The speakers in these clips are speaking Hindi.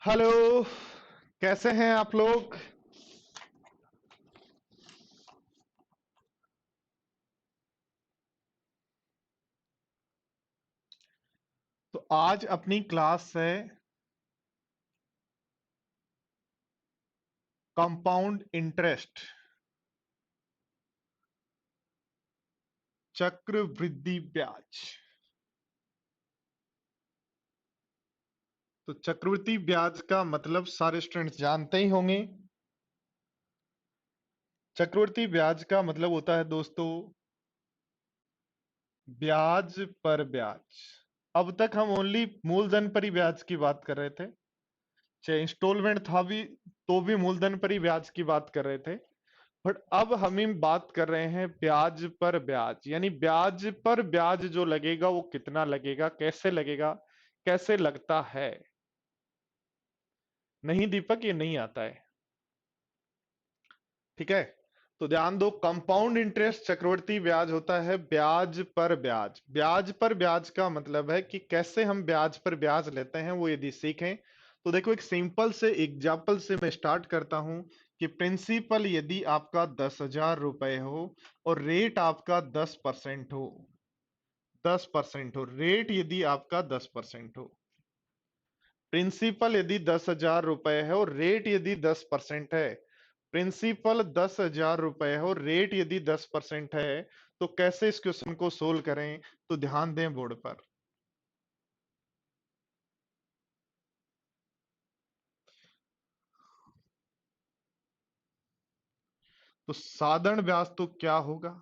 हेलो। कैसे हैं आप लोग? तो आज अपनी क्लास है कंपाउंड इंटरेस्ट, चक्रवृद्धि ब्याज। तो चक्रवृद्धि ब्याज का मतलब सारे स्टूडेंट्स जानते ही होंगे। चक्रवृद्धि ब्याज का मतलब होता है दोस्तों ब्याज पर ब्याज। अब तक हम ओनली मूलधन पर ही ब्याज की बात कर रहे थे, चाहे इंस्टॉलमेंट था भी तो भी मूलधन पर ही ब्याज की बात कर रहे थे। बट अब हम बात कर रहे हैं ब्याज पर ब्याज, यानी ब्याज पर ब्याज जो लगेगा वो कितना लगेगा, कैसे लगेगा, कैसे लगता है। नहीं दीपक, ये नहीं आता है। ठीक है, तो ध्यान दो, कंपाउंड इंटरेस्ट चक्रवर्ती ब्याज होता है ब्याज पर ब्याज। ब्याज पर ब्याज का मतलब है कि कैसे हम ब्याज पर ब्याज लेते हैं वो यदि सीखें तो देखो, एक सिंपल से एग्जाम्पल से मैं स्टार्ट करता हूं कि प्रिंसिपल यदि आपका 10,000 रुपए हो और रेट आपका 10% हो, 10% हो, रेट यदि आपका 10% हो, प्रिंसिपल यदि 10,000 रुपए है और रेट यदि 10% है, प्रिंसिपल 10,000 रुपए है और रेट यदि 10% है, तो कैसे इस क्वेश्चन को सोल्व करें? तो ध्यान दें बोर्ड पर। तो साधारण ब्याज तो क्या होगा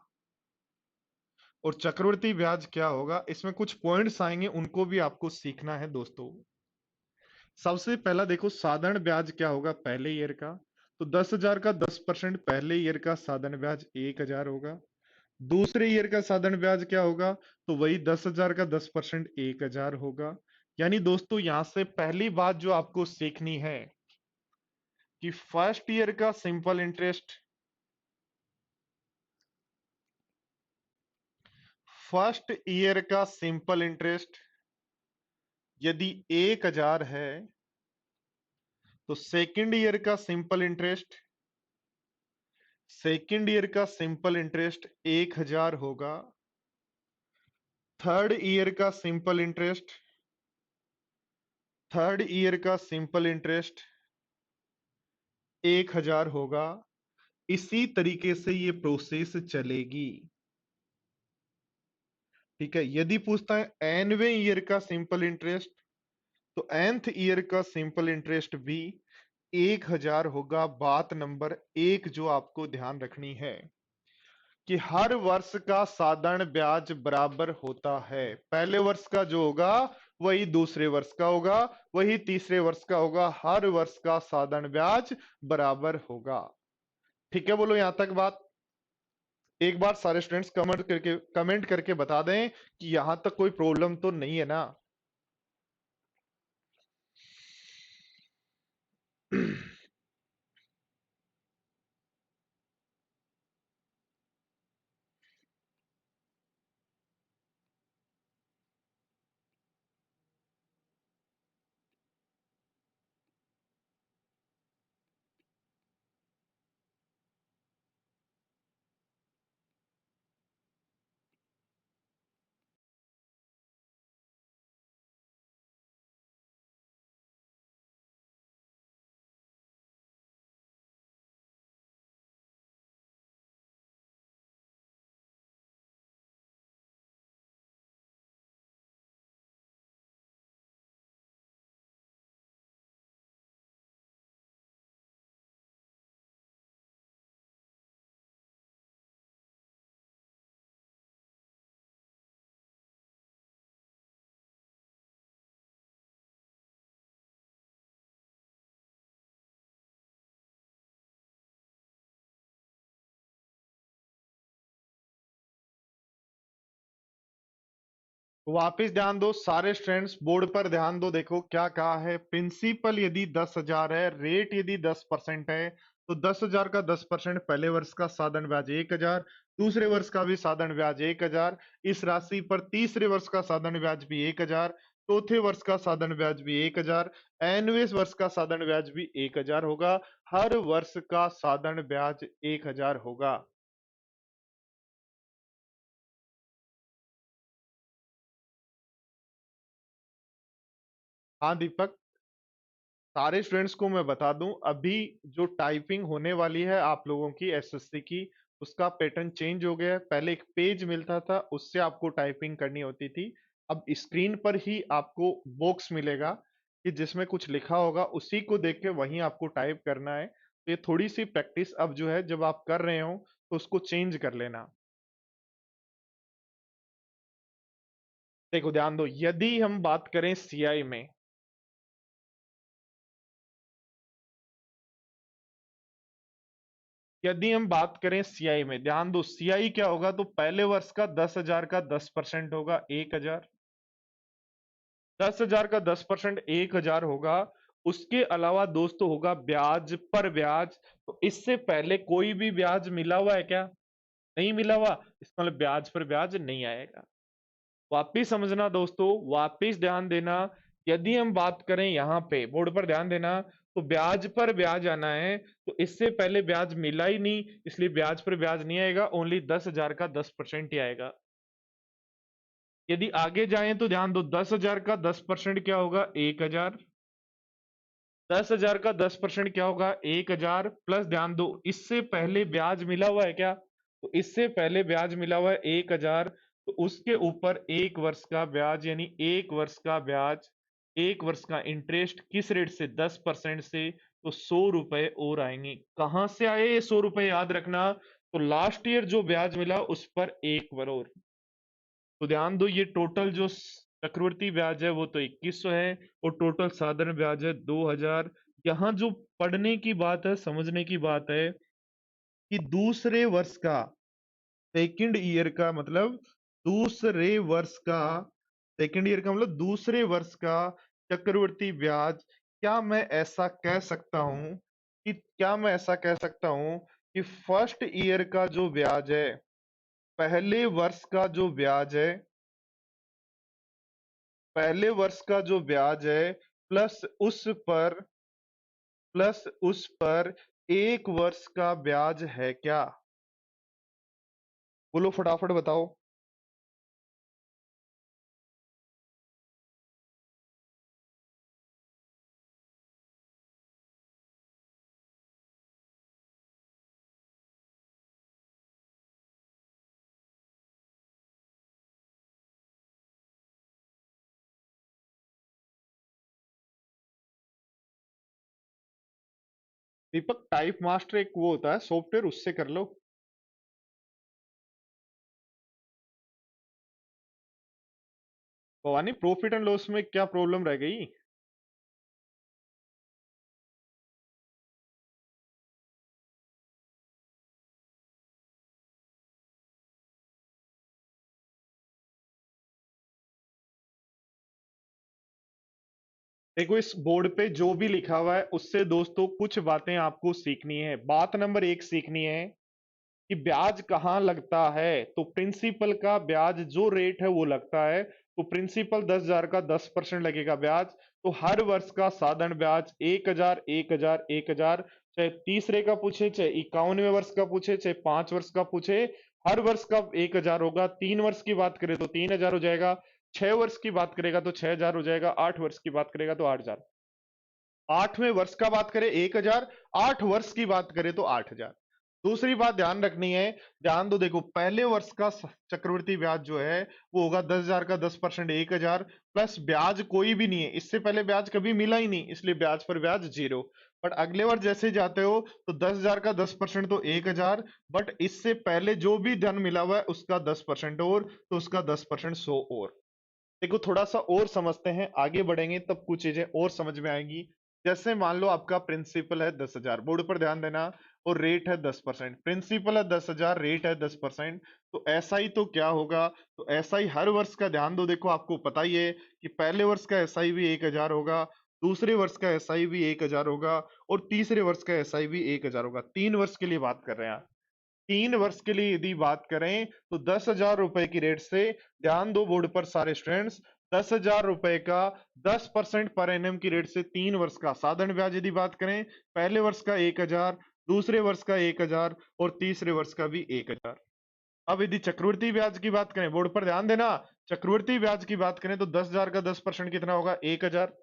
और चक्रवृद्धि ब्याज क्या होगा, इसमें कुछ पॉइंट्स आएंगे, उनको भी आपको सीखना है दोस्तों। सबसे पहला देखो, साधारण ब्याज क्या होगा पहले ईयर का। तो 10,000 का 10% पहले ईयर का साधारण ब्याज 1,000 होगा। दूसरे ईयर का साधारण ब्याज क्या होगा? तो वही 10,000 का 10% 1,000 होगा। यानी दोस्तों यहां से पहली बात जो आपको सीखनी है कि फर्स्ट ईयर का सिंपल इंटरेस्ट, फर्स्ट ईयर का सिंपल इंटरेस्ट यदि 1,000 है तो सेकंड ईयर का सिंपल इंटरेस्ट, सेकंड ईयर का सिंपल इंटरेस्ट 1,000 होगा। थर्ड ईयर का सिंपल इंटरेस्ट, थर्ड ईयर का सिंपल इंटरेस्ट 1,000 होगा। इसी तरीके से ये प्रोसेस चलेगी। ठीक है, यदि पूछता है एनवे ईयर का सिंपल इंटरेस्ट, तो एंथ ईयर का सिंपल इंटरेस्ट भी 1,000 होगा। बात नंबर एक जो आपको ध्यान रखनी है कि हर वर्ष का साधारण ब्याज बराबर होता है। पहले वर्ष का जो होगा वही दूसरे वर्ष का होगा, वही तीसरे वर्ष का होगा। हर वर्ष का साधारण ब्याज बराबर होगा। ठीक है, बोलो यहां तक बात। एक बार सारे स्टूडेंट्स कमेंट करके बता दें कि यहां तक कोई प्रॉब्लम तो नहीं है ना। वापिस ध्यान दो सारे स्टूडेंट्स, बोर्ड पर ध्यान दो। देखो क्या कहा है, प्रिंसिपल यदि 10,000 है, रेट यदि 10% है, तो 10,000 का 10% पहले वर्ष का साधारण ब्याज 1,000, दूसरे वर्ष का भी साधारण ब्याज 1,000। इस राशि पर तीसरे वर्ष का साधारण ब्याज भी 1,000। चौथे वर्ष का साधारण ब्याज भी 1000, एनवें वर्ष का साधारण ब्याज भी 1000 होगा। हर वर्ष का साधारण ब्याज 1000 होगा। हाँ दीपक, सारे स्टूडेंट्स को मैं बता दूं, अभी जो टाइपिंग होने वाली है आप लोगों की एसएससी की, उसका पैटर्न चेंज हो गया है। पहले एक पेज मिलता था, उससे आपको टाइपिंग करनी होती थी। अब स्क्रीन पर ही आपको बॉक्स मिलेगा कि जिसमें कुछ लिखा होगा, उसी को देख के वहीं आपको टाइप करना है। तो ये थोड़ी सी प्रैक्टिस अब जो है जब आप कर रहे हो तो उसको चेंज कर लेना। देखो ध्यान दो, यदि हम बात करें सीआई में, यदि हम बात करें सीआई में, ध्यान दो सीआई क्या होगा, तो पहले वर्ष का 10,000 का 10% होगा 1000। 10,000 का 10% 1000 होगा। उसके अलावा दोस्तों होगा ब्याज पर ब्याज। तो इससे पहले कोई भी ब्याज मिला हुआ है क्या? नहीं मिला हुआ, इसका मतलब ब्याज पर ब्याज नहीं आएगा। वापिस समझना दोस्तों, वापिस ध्यान देना। यदि हम बात करें यहाँ पे बोर्ड पर ध्यान देना, तो ब्याज पर ब्याज आना है, तो इससे पहले ब्याज मिला ही नहीं, इसलिए ब्याज पर ब्याज नहीं आएगा, ओनली 10,000 का 10% ही आएगा। यदि आगे जाएं तो ध्यान दो, 10,000 का 10% क्या होगा? 1000। 10,000 का 10% क्या होगा? 1000 प्लस, ध्यान दो इससे पहले ब्याज मिला हुआ है क्या? तो इससे पहले ब्याज मिला हुआ है 1000। तो उसके ऊपर एक वर्ष का ब्याज, यानी एक वर्ष का ब्याज, एक वर्ष का इंटरेस्ट किस रेट से? 10% से। तो 100 रुपए और आएंगे। कहां से आए ये 100 रुपए? याद रखना, तो लास्ट ईयर जो ब्याज मिला उस पर एक बार और। तो ध्यान दो, ये टोटल जो चक्रवृद्धि ब्याज है वो तो 2100 है, और टोटल साधारण ब्याज है 2000। यहाँ जो पढ़ने की बात है, समझने की बात है कि दूसरे वर्ष का, सेकंड ईयर का मतलब दूसरे वर्ष का, सेकंड ईयर का मतलब दूसरे वर्ष का चक्रवृद्धि ब्याज, क्या मैं ऐसा कह सकता हूं कि, क्या मैं ऐसा कह सकता हूं कि फर्स्ट ईयर का जो ब्याज है, पहले वर्ष का जो ब्याज है, पहले वर्ष का जो ब्याज है, प्लस उस पर, प्लस उस पर एक वर्ष का ब्याज है क्या? बोलो फटाफट बताओ। दीपक, टाइप मास्टर एक वो होता है सॉफ्टवेयर, उससे कर लो। भवानी, प्रॉफिट एंड लॉस में क्या प्रॉब्लम रह गई? देखो इस बोर्ड पे जो भी लिखा हुआ है उससे दोस्तों कुछ बातें आपको सीखनी है। बात नंबर एक सीखनी है कि ब्याज कहाँ लगता है। तो प्रिंसिपल का ब्याज जो रेट है वो लगता है। तो प्रिंसिपल 10,000 का 10% लगेगा ब्याज। तो हर वर्ष का साधारण ब्याज 1000, 1000, 1000। चाहे तीसरे का पूछे, चाहे 51वें वर्ष का पूछे, चाहे 5 वर्ष का पूछे, हर वर्ष का 1000 होगा। 3 वर्ष की बात करें तो 3000 हो जाएगा। 6 वर्ष की बात करेगा तो 6000 हो जाएगा। 8 वर्ष की बात करेगा तो 8000। 8वें वर्ष का बात करें 1000, 8 वर्ष की बात करें तो 8000। दूसरी बात ध्यान रखनी है, ध्यान दो, देखो पहले वर्ष का चक्रवृद्धि ब्याज जो है वो होगा 10,000 का 10% 1000, प्लस ब्याज कोई भी नहीं है, इससे पहले ब्याज कभी मिला ही नहीं, इसलिए ब्याज पर ब्याज 0। बट अगले वर्ष जैसे जाते हो तो 10,000 का 10% तो 1000, बट इससे पहले जो भी धन मिला हुआ है उसका 10% और, तो उसका 10% 100 और। देखो थोड़ा सा और समझते हैं, आगे बढ़ेंगे तब कुछ चीजें और समझ में आएंगी। जैसे मान लो आपका प्रिंसिपल है 10,000, बोर्ड पर ध्यान देना, और रेट है 10%। प्रिंसिपल है 10,000, रेट है 10%। तो ऐसा ही तो क्या होगा, तो ऐसा ही हर वर्ष का, ध्यान दो, देखो आपको पता ही है कि पहले वर्ष का एसआई भी 1000 होगा, दूसरे वर्ष का एसआई भी 1000 होगा, और तीसरे वर्ष का एसआई भी 1000 होगा। 3 वर्ष के लिए बात कर रहे हैं। 3 वर्ष के लिए यदि बात करें तो 10,000 रुपए की रेट से, ध्यान दो बोर्ड पर सारे स्टूडेंट्स, 10,000 रुपए का 10% पर एनएम की रेट से 3 वर्ष का साधारण ब्याज यदि बात करें, पहले वर्ष का 1,000, दूसरे वर्ष का 1,000 और तीसरे वर्ष का भी 1,000। अब यदि चक्रवृद्धि ब्याज की बात करें, बोर्ड पर ध्यान देना, चक्रवृद्धि ब्याज की बात करें तो 10,000 का 10% कितना होगा? 1,000।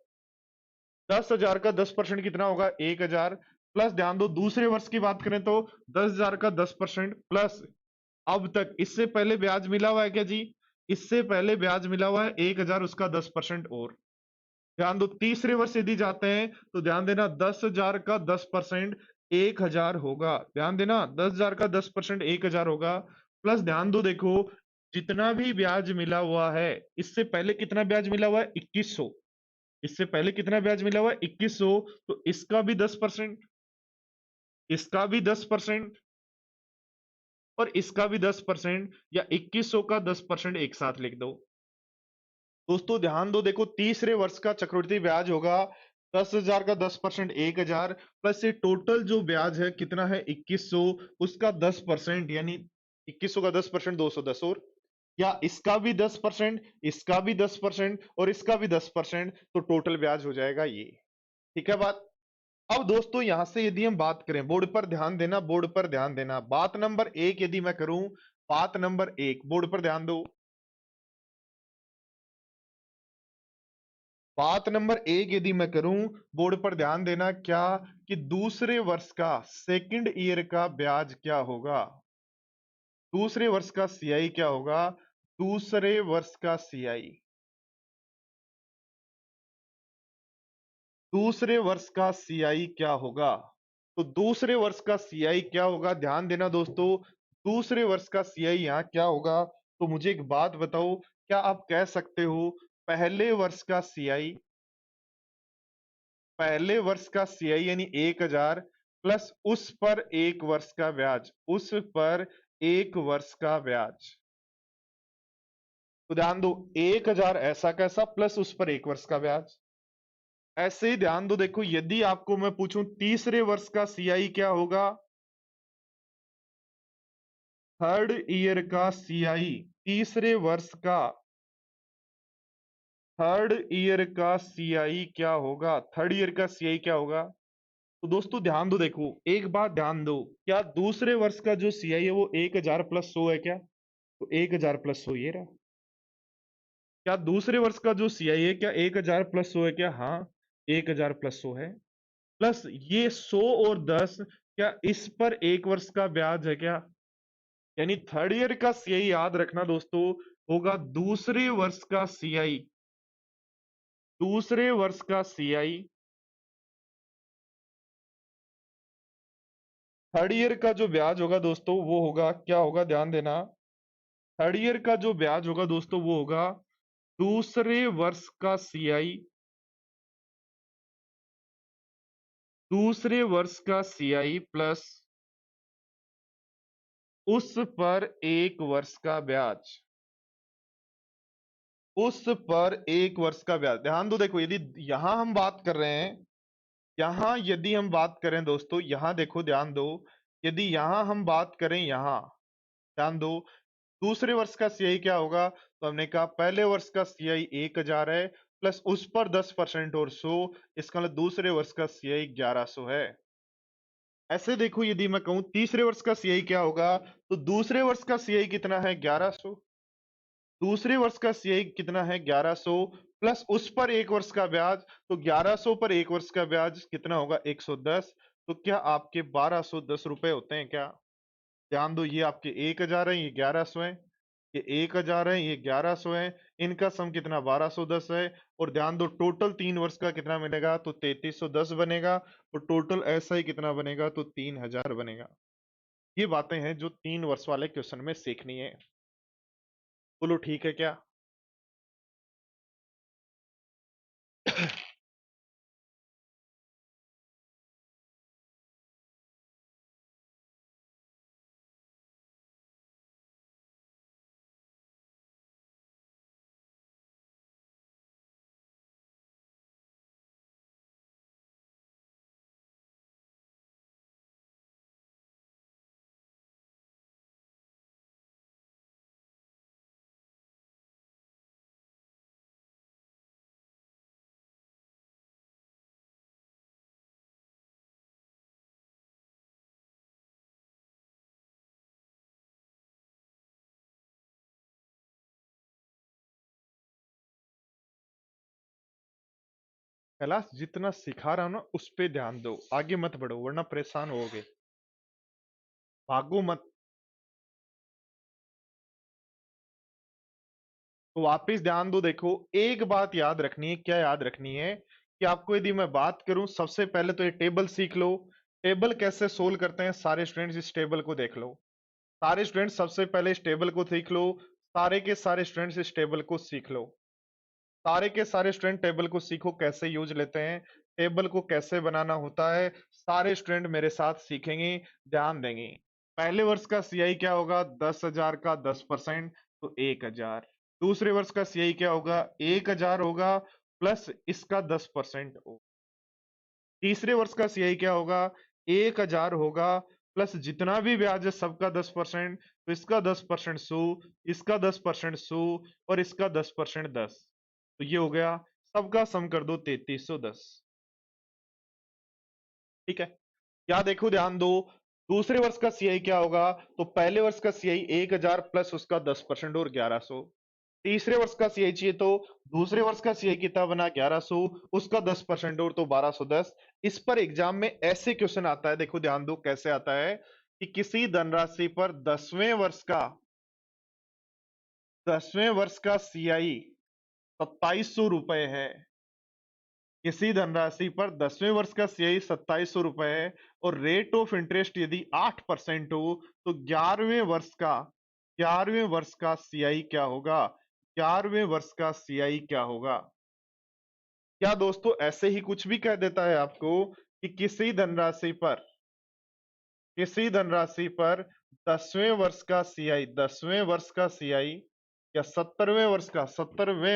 10,000 का 10% कितना होगा? 1,000। प्लस ध्यान दो, दूसरे वर्ष की बात करें तो 10,000 का 10% प्लस अब तक इससे पहले ब्याज मिला हुआ है क्या जी? इससे पहले ब्याज मिला हुआ है 1,000, उसका 10% और ध्यान दो, तीसरे वर्ष यदि जाते हैं तो ध्यान देना 10,000 का 10% 1,000 होगा। ध्यान देना 10,000 का 10% 1,000 होगा। प्लस ध्यान दो, देखो जितना भी ब्याज मिला हुआ है, इससे पहले कितना ब्याज मिला हुआ है? 2,100। इससे पहले कितना ब्याज मिला हुआ है? 2,100। तो इसका भी 10%, इसका भी 10% और इसका भी 10% या 2,100 का 10% एक साथ लिख दो। दोस्तों ध्यान दो, देखो तीसरे वर्ष का चक्रवृद्धि ब्याज होगा 10,000 का 10% 1,000 प्लस ये टोटल जो ब्याज है कितना है? 2,100, उसका 10% यानी 2,100 का 10% 210 और या इसका भी 10%, इसका भी 10% और इसका भी 10%, तो टोटल ब्याज हो जाएगा ये। ठीक है बात? अब दोस्तों यहां से यदि हम बात करें, बोर्ड पर ध्यान देना, बोर्ड पर ध्यान देना, बात नंबर 1 यदि मैं करूं, बात नंबर 1 बोर्ड पर ध्यान दो, बात नंबर 1 यदि मैं करूं, बोर्ड पर ध्यान देना, क्या कि दूसरे वर्ष का सेकंड ईयर का ब्याज क्या होगा? दूसरे वर्ष का सीआई क्या होगा? दूसरे वर्ष का सीआई, दूसरे वर्ष का सीआई क्या होगा? तो दूसरे वर्ष का सीआई क्या होगा? ध्यान देना दोस्तों, दूसरे वर्ष का सीआई यहाँ क्या होगा? तो मुझे एक बात बताओ, क्या आप कह सकते हो पहले वर्ष का सीआई, पहले वर्ष का सीआई यानी 1,000 प्लस उस पर एक वर्ष का ब्याज, उस पर एक वर्ष का ब्याज। तो ध्यान दो, 1,000 ऐसा कैसा प्लस उस पर एक वर्ष का ब्याज। ऐसे ही ध्यान दो, देखो यदि आपको मैं पूछूं तीसरे वर्ष का सीआई क्या होगा? थर्ड ईयर का सीआई, तीसरे वर्ष का थर्ड ईयर का सीआई क्या होगा? थर्ड ईयर का सीआई क्या होगा? तो दोस्तों ध्यान दो, देखो एक बात ध्यान दो, क्या दूसरे वर्ष का जो सीआई है वो 1,000 प्लस 100 है क्या? तो 1,000 प्लस 100 ये रहा। क्या दूसरे वर्ष का जो सीआई है क्या 1,000 प्लस 100 है क्या? हाँ, 1,000 प्लस 100 है। प्लस ये 100 और 10, क्या इस पर एक वर्ष का ब्याज है क्या? यानी थर्ड ईयर का सीआई याद रखना दोस्तों, होगा दूसरे वर्ष का सीआई, दूसरे वर्ष का सीआई, थर्ड ईयर का जो ब्याज होगा दोस्तों वो होगा क्या होगा? ध्यान देना, थर्ड ईयर का जो ब्याज होगा दोस्तों वो होगा दूसरे वर्ष का सीआई, दूसरे वर्ष का सीआई प्लस उस पर एक वर्ष का ब्याज, उस पर एक वर्ष का ब्याज। ध्यान दो, देखो यदि यहां हम बात कर रहे हैं, यहां यदि हम बात करें दोस्तों, यहां देखो ध्यान दो, यदि यहां हम बात करें, यहां ध्यान दो, दूसरे वर्ष का सीआई क्या होगा? तो हमने कहा पहले वर्ष का सीआई 1,000 है प्लस उस पर 10% और 100, इसका मतलब दूसरे वर्ष का सीआई 1,100 है। ऐसे देखो यदि मैं कहूं तीसरे वर्ष का सीआई क्या होगा, तो दूसरे वर्ष का सीआई कितना है? 1,100। दूसरे वर्ष का सीआई कितना है? 1,100 प्लस उस पर एक वर्ष का ब्याज, तो 1,100 पर एक वर्ष का ब्याज कितना होगा? 110। तो क्या आपके 1,210 रुपए होते हैं क्या? ध्यान दो, ये आपके 1,000 है, ये 1,100 है, ये 1,000 है, ये 1,100 है, इनका सम कितना? 1,210 है। और ध्यान दो टोटल 3 वर्ष का कितना बनेगा? तो 3,310 बनेगा। और टोटल ऐसा ही कितना बनेगा? तो 3,000 बनेगा। ये बातें हैं जो 3 वर्ष वाले क्वेश्चन में सीखनी है। बोलो ठीक है क्या? कैलाश, जितना सिखा रहा हूं ना उस पे ध्यान दो, आगे मत बढ़ो वरना परेशान होगे। भागो मत। तो वापिस ध्यान दो। देखो, एक बात याद रखनी है। क्या याद रखनी है? कि आपको यदि मैं बात करूं, सबसे पहले तो ये टेबल सीख लो। टेबल कैसे सोल्व करते हैं सारे स्टूडेंट्स, इस टेबल को देख लो। सारे स्टूडेंट्स सबसे पहले इस टेबल को सीख लो। सारे के सारे स्टूडेंट्स इस टेबल को सीख लो। सारे के सारे स्टूडेंट टेबल को सीखो, कैसे यूज लेते हैं, टेबल को कैसे बनाना होता है। सारे स्टूडेंट मेरे साथ सीखेंगे, ध्यान देंगे। पहले वर्ष का सीआई क्या होगा? 10,000 का 10%, तो 1,000। दूसरे वर्ष का सीआई क्या होगा? 1,000 होगा प्लस इसका 10% हो। तीसरे वर्ष का सीआई क्या होगा? 1,000 होगा प्लस जितना भी ब्याज है सबका 10%। तो इसका 10% 100, इसका 10% 100 और इसका 10% 10। तो ये हो गया, सबका सम कर दो 3,310। ठीक है। क्या देखो, ध्यान दो। दूसरे वर्ष का सीआई क्या होगा? तो पहले वर्ष का सीआई 1,000 प्लस उसका 10% और 1,100। तीसरे वर्ष का सीआई चाहिए तो दूसरे वर्ष का सीआई कितना बना? 1,100, उसका 10% और तो 1,210। इस पर एग्जाम में ऐसे क्वेश्चन आता है, देखो ध्यान दो कैसे आता है। कि किसी धनराशि पर 10वें वर्ष का सीआई 2,700 रुपए है। किसी धनराशि पर 10वें वर्ष का सीआई 2,700 रुपए है और रेट ऑफ इंटरेस्ट यदि 8% हो, तो 11वें वर्ष का सीआई क्या होगा? 11वें वर्ष का सीआई क्या होगा? क्या दोस्तों ऐसे ही कुछ भी कह देता है आपको कि किसी धनराशि पर 10वें वर्ष का सीआई या 70वें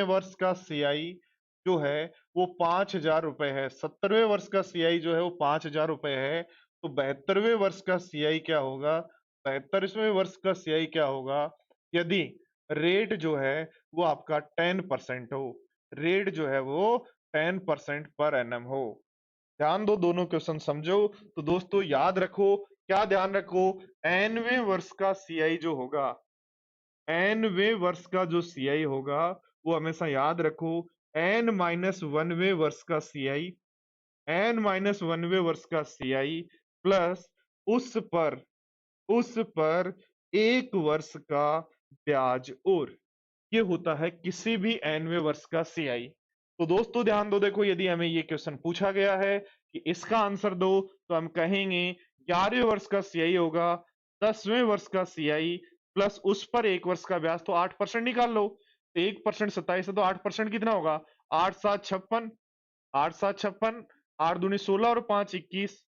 वर्ष का सीआई जो है वो 5,000 रुपए है। 70वें वर्ष का सीआई जो है वो 5,000 रुपए है। तो 72वें वर्ष का सीआई क्या होगा? 72वें वर्ष का सीआई क्या होगा? यदि रेट जो है वो आपका 10% हो। रेट जो है वो 10% पर एनम हो। ध्यान दो, दोनों क्वेश्चन समझो। तो दोस्तों याद रखो, क्या ध्यान रखो? एनवें वर्ष का सीआई जो होगा, एनवें वर्ष का जो सीआई होगा वो हमेशा याद रखो। N-1वें वर्ष का सीआई, N-1वें वर्ष का सीआई प्लस उस पर उस पर 1 वर्ष का ब्याज और ये होता है किसी भी nवें वर्ष का सीआई। तो दोस्तों ध्यान दो, देखो यदि हमें ये क्वेश्चन पूछा गया है कि इसका आंसर दो, तो हम कहेंगे 11वें वर्ष का सीआई होगा 10वें वर्ष का सीआई प्लस उस पर 1 वर्ष का ब्याज। तो 8% निकाल लो। तो 1% 27 है, तो 8% कितना होगा? 8,756। 8,756, 8 दूनी 16 और 5 21।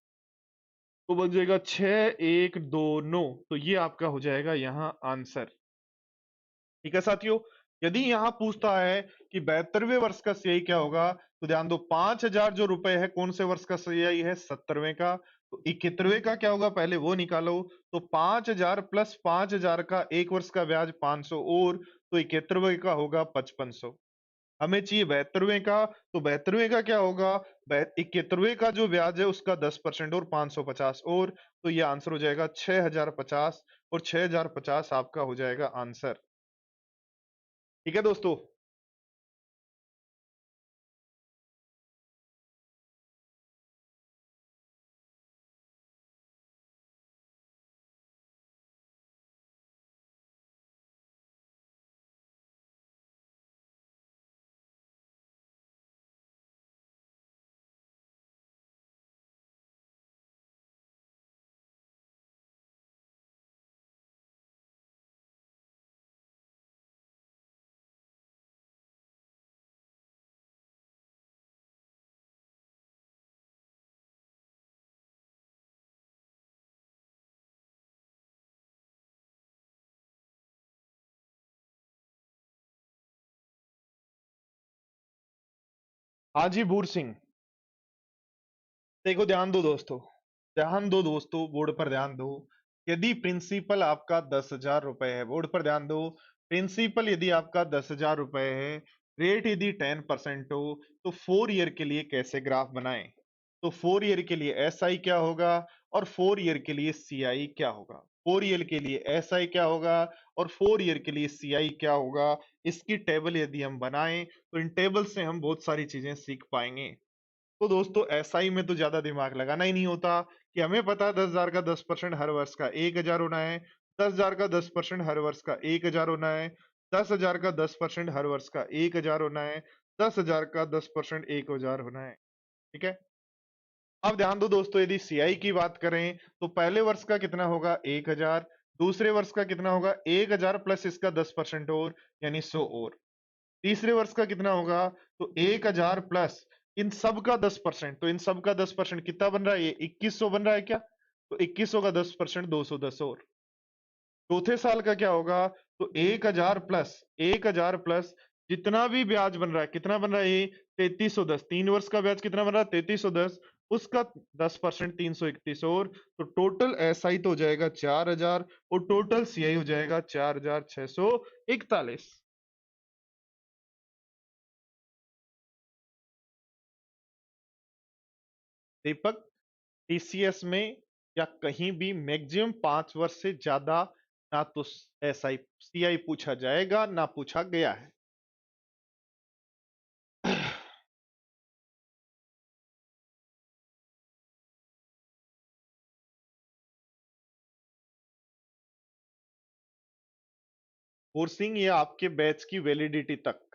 तो बन जाएगा 6,129। तो ये आपका हो जाएगा यहाँ आंसर। ठीक है साथियों। यदि यहां पूछता है कि 72वें वर्ष का सीआई क्या होगा, तो ध्यान दो 5,000 जो रुपए है कौन से वर्ष का सीआई है? 70वें का। तो 71वें का क्या होगा पहले वो निकालो। तो 5,000 प्लस 5,000 का 1 वर्ष का ब्याज 500 और तो 71वें का होगा 5,500। हमें चाहिए 72वें का। तो 72वें का क्या होगा? 71वें का जो ब्याज है उसका 10% और 550 और तो ये आंसर हो जाएगा 6,050 और 6,050 आपका हो जाएगा आंसर। ठीक है दोस्तों। हाजी बूर सिंह। देखो ध्यान दो दोस्तों, ध्यान दो दोस्तों, बोर्ड पर ध्यान दो। यदि प्रिंसिपल आपका 10,000 रुपए है, बोर्ड पर ध्यान दो। प्रिंसिपल यदि आपका 10,000 रुपए है, रेट यदि 10% हो, तो 4 ईयर के लिए कैसे ग्राफ बनाएं? तो 4 ईयर के लिए एस आई क्या होगा और 4 ईयर के लिए सी आई क्या होगा? 4 ईयर के लिए एस आई क्या होगा और 4 ईयर के लिए सी आई क्या होगा? इसकी टेबल यदि हम बनाएं तो इन टेबल से हम बहुत सारी चीजें सीख पाएंगे। तो दोस्तों एसआई में तो ज्यादा दिमाग लगाना ही नहीं होता कि हमें पता है 10,000 का 10% हर वर्ष का 1,000 होना है, 10,000 का 10% हर वर्ष का 1,000 होना है, 10,000 का 10% हर वर्ष का 1,000 होना है, 10,000 का 10% 1,000 होना है। ठीक है। अब ध्यान दो दोस्तों, यदि सीआई की बात करें तो पहले वर्ष का कितना होगा 1,000, दूसरे वर्ष का कितना होगा 1,000 प्लस इसका 10% और यानी 100 और, तीसरे वर्ष का कितना होगा तो 1,000 प्लस इन सब का 10%, तो इन सब का 10% कितना बन रहा है, ये 2,100 बन रहा है क्या, तो 2,100 का 10% 210 और। चौथे साल का क्या होगा तो 1,000 प्लस जितना भी ब्याज बन रहा है, कितना बन रहा है ये 3,310, 3 वर्ष का ब्याज कितना बन रहा है 3,310, उसका 10% 331 और, तो टोटल एसआई तो हो जाएगा 4,000 और टोटल सीआई हो जाएगा 4,641। दीपक, टीसीएस में या कहीं भी मैक्सिमम 5 वर्ष से ज्यादा ना तो एसआई सीआई पूछा जाएगा ना पूछा गया है। फोर्सिंग या आपके बैच की वैलिडिटी तक।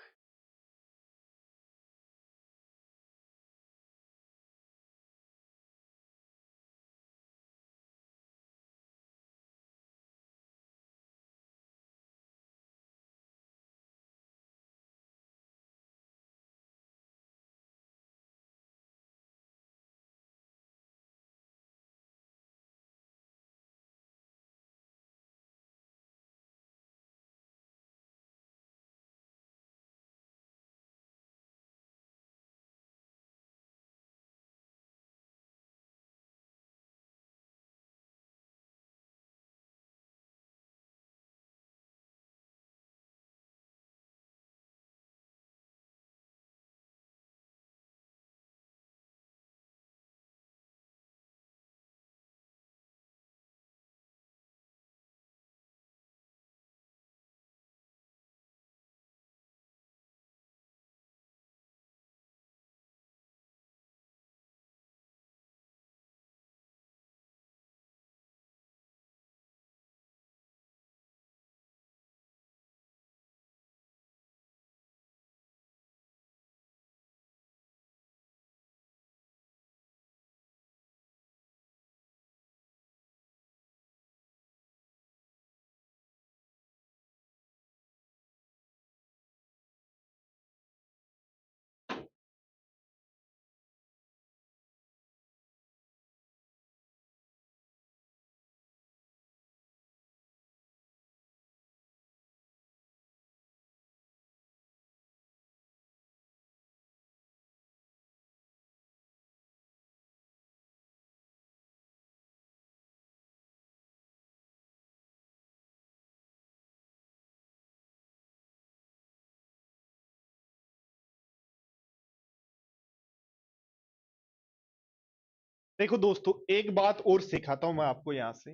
देखो दोस्तों, एक बात और सिखाता हूं मैं आपको यहां से।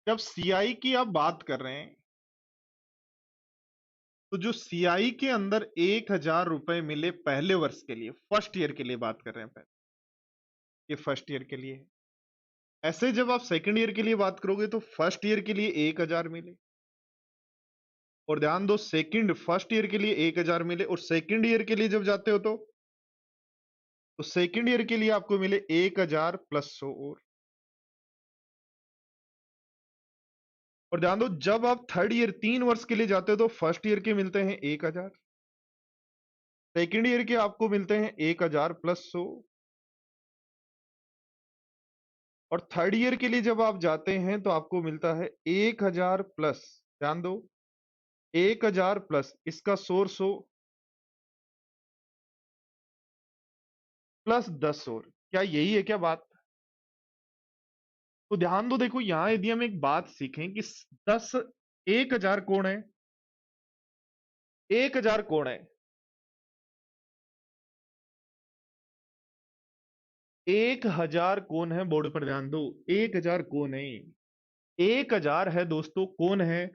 जब सीआई की आप बात कर रहे हैं तो जो सीआई के अंदर 1,000 रुपए मिले पहले वर्ष के लिए, फर्स्ट ईयर के लिए बात कर रहे हैं, पहले ये फर्स्ट ईयर के लिए है। ऐसे जब आप सेकंड ईयर के लिए बात करोगे तो फर्स्ट ईयर के लिए 1,000 मिले, और ध्यान दो सेकंड फर्स्ट ईयर के लिए 1,000 मिले, और सेकंड ईयर के लिए जब जाते हो तो सेकंड ईयर के लिए आपको मिले 1,000 प्लस 100 और ध्यान दो जब आप थर्ड ईयर 3 वर्ष के लिए जाते हो तो फर्स्ट ईयर के मिलते हैं 1,000, सेकंड ईयर के आपको मिलते हैं 1,000 प्लस 100, और थर्ड ईयर के लिए जब आप जाते हैं तो आपको मिलता है 1,000 प्लस, ध्यान दो 1,000 प्लस इसका सोर्स हो प्लस 10 और, क्या यही है क्या बात। तो ध्यान दो, देखो यहां यदि हम एक बात सीखें कि 10 1,000 कौन है, 1,000 कौन है, 1,000 कौन है, बोर्ड पर ध्यान दो, 1,000 कौन है, 1,000 है दोस्तों कौन है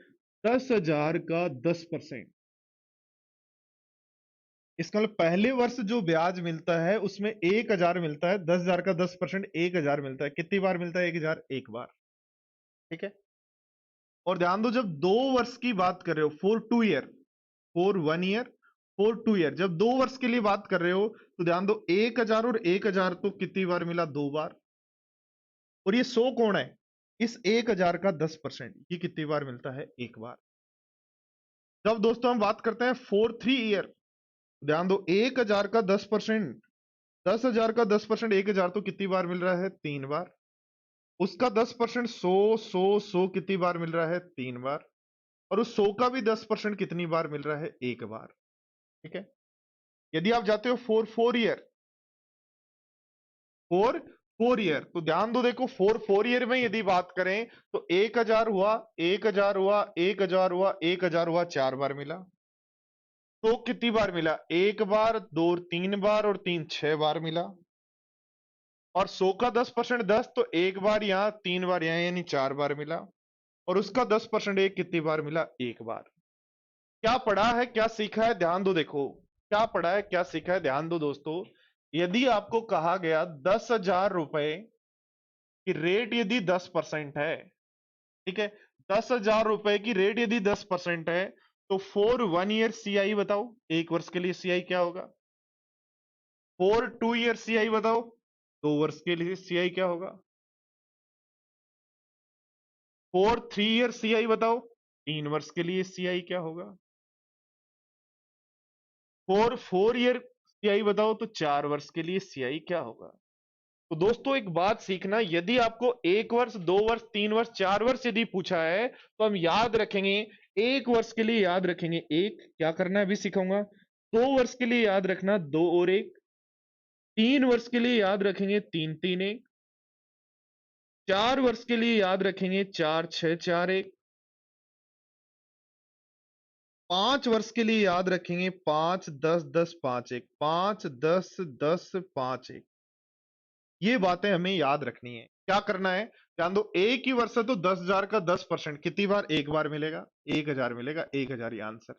10,000 का 10%। इसका मतलब पहले वर्ष जो ब्याज मिलता है उसमें 1000 मिलता है, 10,000 का 10% 1000 मिलता है। कितनी बार मिलता है 1000? एक बार। ठीक है। और ध्यान दो, जब 2 वर्ष की बात कर रहे हो, फॉर 1 ईयर, फॉर 2 ईयर, जब 2 वर्ष के लिए बात कर रहे हो तो ध्यान दो, 1000 और 1000 तो कितनी बार मिला? 2 बार। और ये 100 कौन है? इस 1000 का 10%, ये कितनी बार मिलता है? एक बार। जब दोस्तों हम बात करते हैं फॉर 3 ईयर, ध्यान दो, 1000 का 10%, 10,000 का 10%, 1000 तो कितनी बार मिल रहा है? 3 बार। उसका 10% 100 कितनी बार मिल रहा है? 3 बार। और उस 100 का भी 10% कितनी बार मिल रहा है? एक बार। ठीक है। यदि आप जाते हो फॉर 4 ईयर, फॉर 4 ईयर, तो ध्यान दो, देखो फॉर 4 ईयर में यदि बात करें तो 1000 हुआ, 1000 हुआ, 1000 हुआ, 1000 हुआ, 4 बार मिला। तो कितनी बार मिला? एक बार, दो 3 बार, और 6 बार मिला। और 100 का 10% 10, तो एक बार यहां, 3 बार यहां, यानी 4 बार मिला। और उसका 10% एक कितनी बार मिला? एक बार। क्या पढ़ा है, क्या सीखा है? ध्यान दो, देखो क्या पढ़ा है, क्या सीखा है, ध्यान दो दोस्तों। यदि आपको कहा गया 10,000 रुपए की रेट यदि 10% है, ठीक है, 10,000 रुपए की रेट यदि 10% है, तो फॉर 1 ईयर सीआई बताओ, एक वर्ष के लिए सीआई क्या होगा? फॉर 2 ईयर सीआई बताओ, 2 वर्ष के लिए सीआई क्या होगा? फॉर 3 ईयर सीआई बताओ, 3 वर्ष के लिए सीआई क्या होगा? फॉर 4 ईयर सीआई बताओ, तो 4 वर्ष के लिए सीआई क्या होगा? तो दोस्तों एक बात सीखना, यदि आपको 1 वर्ष, 2 वर्ष, 3 वर्ष, 4 वर्ष यदि पूछा है तो हम याद रखेंगे, 1 वर्ष के लिए याद रखेंगे एक, क्या करना है अभी सिखाऊंगा। 2 वर्ष के लिए याद रखना 2 और 1, 3 वर्ष के लिए याद रखेंगे 3, 3, 1, 4 वर्ष के लिए याद रखेंगे 4, 6, 4, 1, 5 वर्ष के लिए याद रखेंगे 5, 10, 10, 5, 1, 5, 10, 10, 5, 1। ये बातें हमें याद रखनी है। क्या करना है? ध्यान दो, एक ही वर्ष है तो 10,000 का 10% कितनी बार? एक बार मिलेगा, 1000 मिलेगा, 1000 ये आंसर।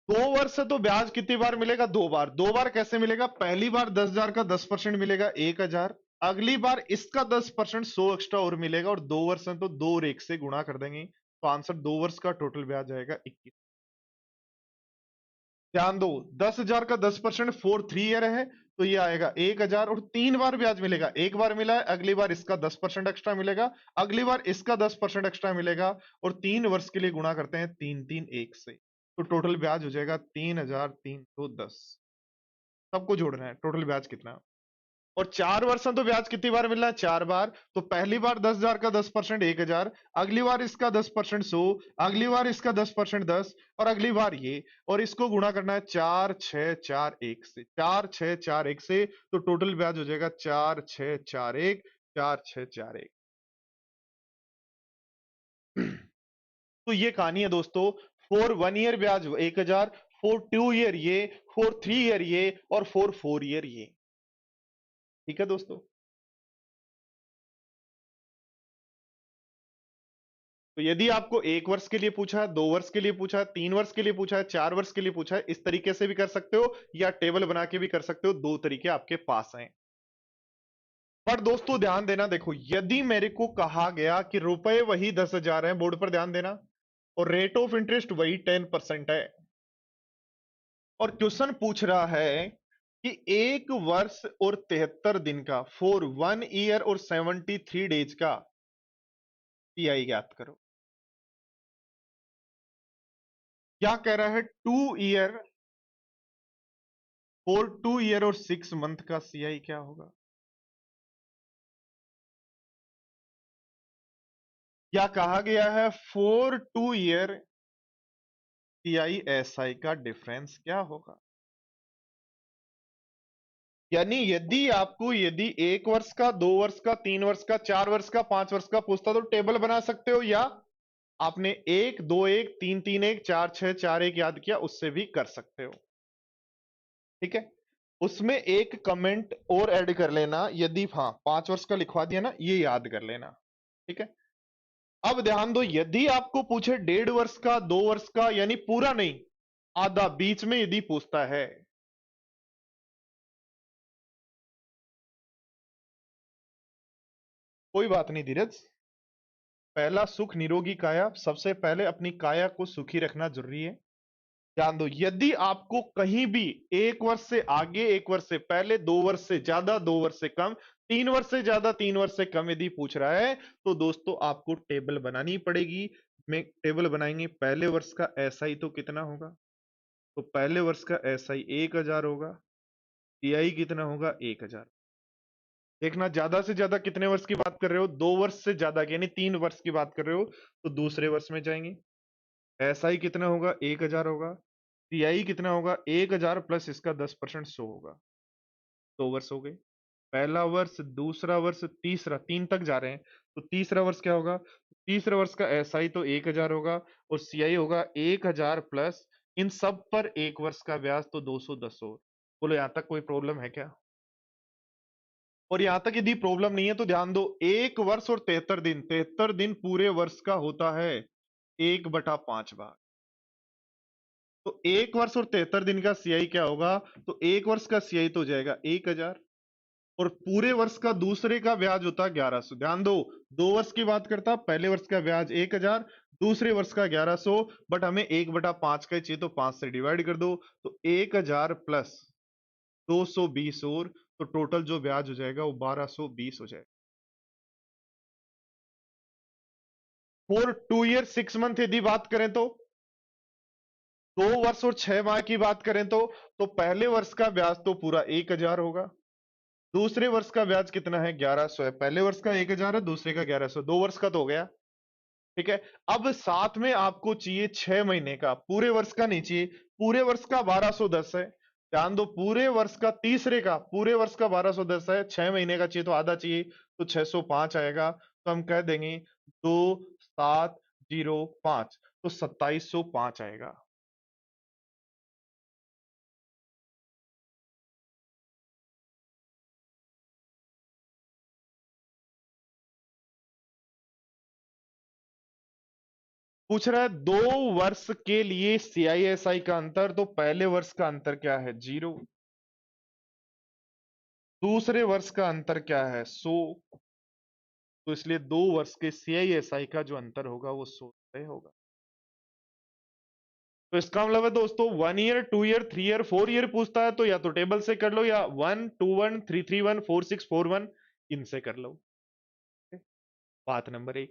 2 वर्ष है तो ब्याज कितनी बार मिलेगा? 2 बार। 2 बार कैसे मिलेगा? पहली बार 10,000 का 10% मिलेगा, 1000। अगली बार इसका 10% 100 एक्स्ट्रा और मिलेगा, और 2 वर्ष है तो 2 और 1 से गुणा कर देंगे, तो आंसर 2 वर्ष का टोटल ब्याज आएगा 21। ध्यान दो, 10,000 का 10% फॉर 3 ईयर है, तो ये आएगा 1000, और 3 बार ब्याज मिलेगा। एक बार मिला है, अगली बार इसका 10% एक्स्ट्रा मिलेगा, अगली बार इसका 10% एक्स्ट्रा मिलेगा, और 3 वर्ष के लिए गुणा करते हैं 3, 3, 1 से, तो टोटल ब्याज हो जाएगा 3,310। सबको जोड़ना है, टोटल ब्याज कितना। और 4 वर्ष में तो ब्याज कितनी बार मिलना है? 4 बार। तो पहली बार 10,000 का 10% 1000, अगली बार इसका 10% 100, अगली बार इसका 10% 10, और अगली बार ये, और इसको गुणा करना है 4, 6, 4, 1 से, 4, 6, 4, 1 से, तो टोटल ब्याज हो जाएगा 4, 6, 4, 1, 4, 6, 4, 1। तो ये कहानी है दोस्तों, फॉर 1 ईयर ब्याज 1000, फॉर 2 ईयर ये, फॉर 3 ईयर ये, और फॉर 4 ईयर ये। ठीक है दोस्तों। तो यदि आपको 1 वर्ष के लिए पूछा है, 2 वर्ष के लिए पूछा है, 3 वर्ष के लिए पूछा है, 4 वर्ष के लिए पूछा है, इस तरीके से भी कर सकते हो, या टेबल बना के भी कर सकते हो, दो तरीके आपके पास हैं। पर दोस्तों ध्यान देना, देखो यदि मेरे को कहा गया कि रुपए वही 10,000 है, बोर्ड पर ध्यान देना, और रेट ऑफ इंटरेस्ट वही 10% है, और क्वेश्चन पूछ रहा है कि 1 वर्ष और 73 दिन का, फॉर 1 ईयर और 73 डेज का पीआई ज्ञात करो। क्या कह रहा है? 2 ईयर, फॉर 2 ईयर और 6 मंथ का सीआई क्या होगा? क्या कहा गया है? फॉर 2 ईयर सीआई एसआई का डिफरेंस क्या होगा? यानी यदि आपको, यदि 1 वर्ष का, 2 वर्ष का, 3 वर्ष का, 4 वर्ष का, 5 वर्ष का पूछता तो टेबल बना सकते हो, या आपने 1, 2, 1, 3, 3, 1, 4, 6, 4, 1 याद किया, उससे भी कर सकते हो। ठीक है। उसमें एक कमेंट और ऐड कर लेना, यदि हाँ 5 वर्ष का लिखवा दिया ना, ये याद कर लेना। ठीक है। अब ध्यान दो, यदि आपको पूछे 1.5 वर्ष का, 2 वर्ष का, यानी पूरा नहीं, आधा बीच में यदि पूछता है। कोई बात नहीं धीरज। पहला सुख निरोगी काया, सबसे पहले अपनी काया को सुखी रखना जरूरी है। ध्यान दो, यदि आपको कहीं भी 1 वर्ष से आगे, 1 वर्ष से पहले, 2 वर्ष से ज्यादा, 2 वर्ष से कम, 3 वर्ष से ज्यादा, 3 वर्ष से कम यदि पूछ रहा है, तो दोस्तों आपको टेबल बनानी पड़ेगी। में टेबल बनाएंगे, पहले वर्ष का एसआई तो कितना होगा, तो पहले वर्ष का एसआई 1000 होगा, टीआई कितना होगा 1000। देखना, ज्यादा से ज्यादा कितने वर्ष की बात कर रहे हो, 2 वर्ष से ज्यादा यानी 3 वर्ष की बात कर रहे हो, तो दूसरे वर्ष में जाएंगे। एसआई कितना होगा 1000 होगा, टीआई कितना होगा 1000 प्लस इसका 10% 100 होगा। 2 वर्ष हो गए, पहला वर्ष, दूसरा वर्ष, तीसरा, 3 तक जा रहे हैं, तो तीसरा वर्ष क्या होगा, तीसरे वर्ष का एसआई तो 1000 होगा और सीआई होगा 1000 प्लस इन सब पर 1 वर्ष का ब्याज तो 210 और। बोलो यहां तक कोई प्रॉब्लम है क्या? और यहां तक यदि प्रॉब्लम नहीं है तो ध्यान दो, 1 वर्ष और 73 दिन, 73 दिन पूरे वर्ष का होता है 1/5 भाग। तो 1 वर्ष और 73 दिन का सीआई क्या होगा, तो 1 वर्ष का सीआई तो हो जाएगा 1000 और पूरे वर्ष का दूसरे का ब्याज होता है 1100। ध्यान दो, 2 वर्ष की बात करता, पहले वर्ष का ब्याज 1000, दूसरे वर्ष का 1100, बट हमें 1/5 का ही चाहिए तो 5 से डिवाइड कर दो, तो 1000 प्लस 220 और, तो टोटल जो ब्याज हो जाएगा वो 1220 हो जाएगा। फॉर 2 ईयर 6 मंथ यदि बात करें तो, 2 वर्ष और 6 माह की बात करें तो पहले वर्ष का ब्याज तो पूरा 1000 होगा, दूसरे वर्ष का ब्याज कितना है 1100 है, पहले वर्ष का 1000 है, दूसरे का 1100, 2 वर्ष का तो हो गया। ठीक है, अब साथ में आपको चाहिए 6 महीने का, पूरे वर्ष का नहीं चाहिए, पूरे वर्ष का 1210 है। ध्यान दो, पूरे वर्ष का तीसरे का, पूरे वर्ष का 1210 है, 6 महीने का चाहिए तो आधा चाहिए, तो 605 आएगा, तो हम कह देंगे 2705, तो 2705 आएगा। पूछ रहा है 2 वर्ष के लिए सीआईएसआई का अंतर, तो पहले वर्ष का अंतर क्या है 0, दूसरे वर्ष का अंतर क्या है 100, तो इसलिए 2 वर्ष के सीआईएसआई का जो अंतर होगा वो 100 होगा। तो इसका मतलब है दोस्तों 1 ईयर, 2 ईयर, 3 ईयर, 4 ईयर पूछता है तो या तो टेबल से कर लो या 1 2 1 3 3 1 4 6 4 1 इनसे कर लो। बात नंबर 1।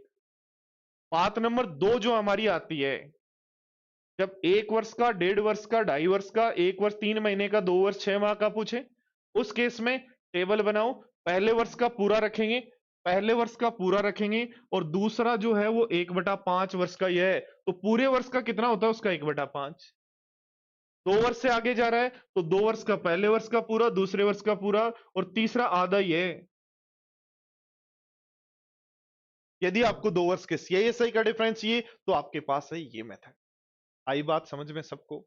बात नंबर 2 जो हमारी आती है, जब 1 वर्ष का, 1.5 वर्ष का, 2.5 वर्ष का, 1 वर्ष 3 महीने का, 2 वर्ष 6 माह का पूछे, उस केस में टेबल बनाओ, पहले वर्ष का पूरा रखेंगे, पहले वर्ष का पूरा रखेंगे और दूसरा जो है वो 1/5 वर्ष का यह है, तो पूरे वर्ष का कितना होता है उसका 1/5। 2 वर्ष से आगे जा रहा है तो 2 वर्ष का पहले वर्ष का पूरा, दूसरे वर्ष का पूरा और तीसरा आधा ये। यदि आपको 2 वर्ष के सीआईएसआई का डिफरेंस चाहिए तो आपके पास है ये मेथड। आई बात समझ में सबको?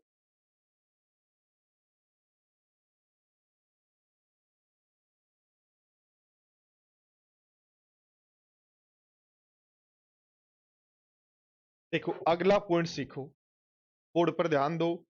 देखो अगला पॉइंट सीखो, बोर्ड पर ध्यान दो।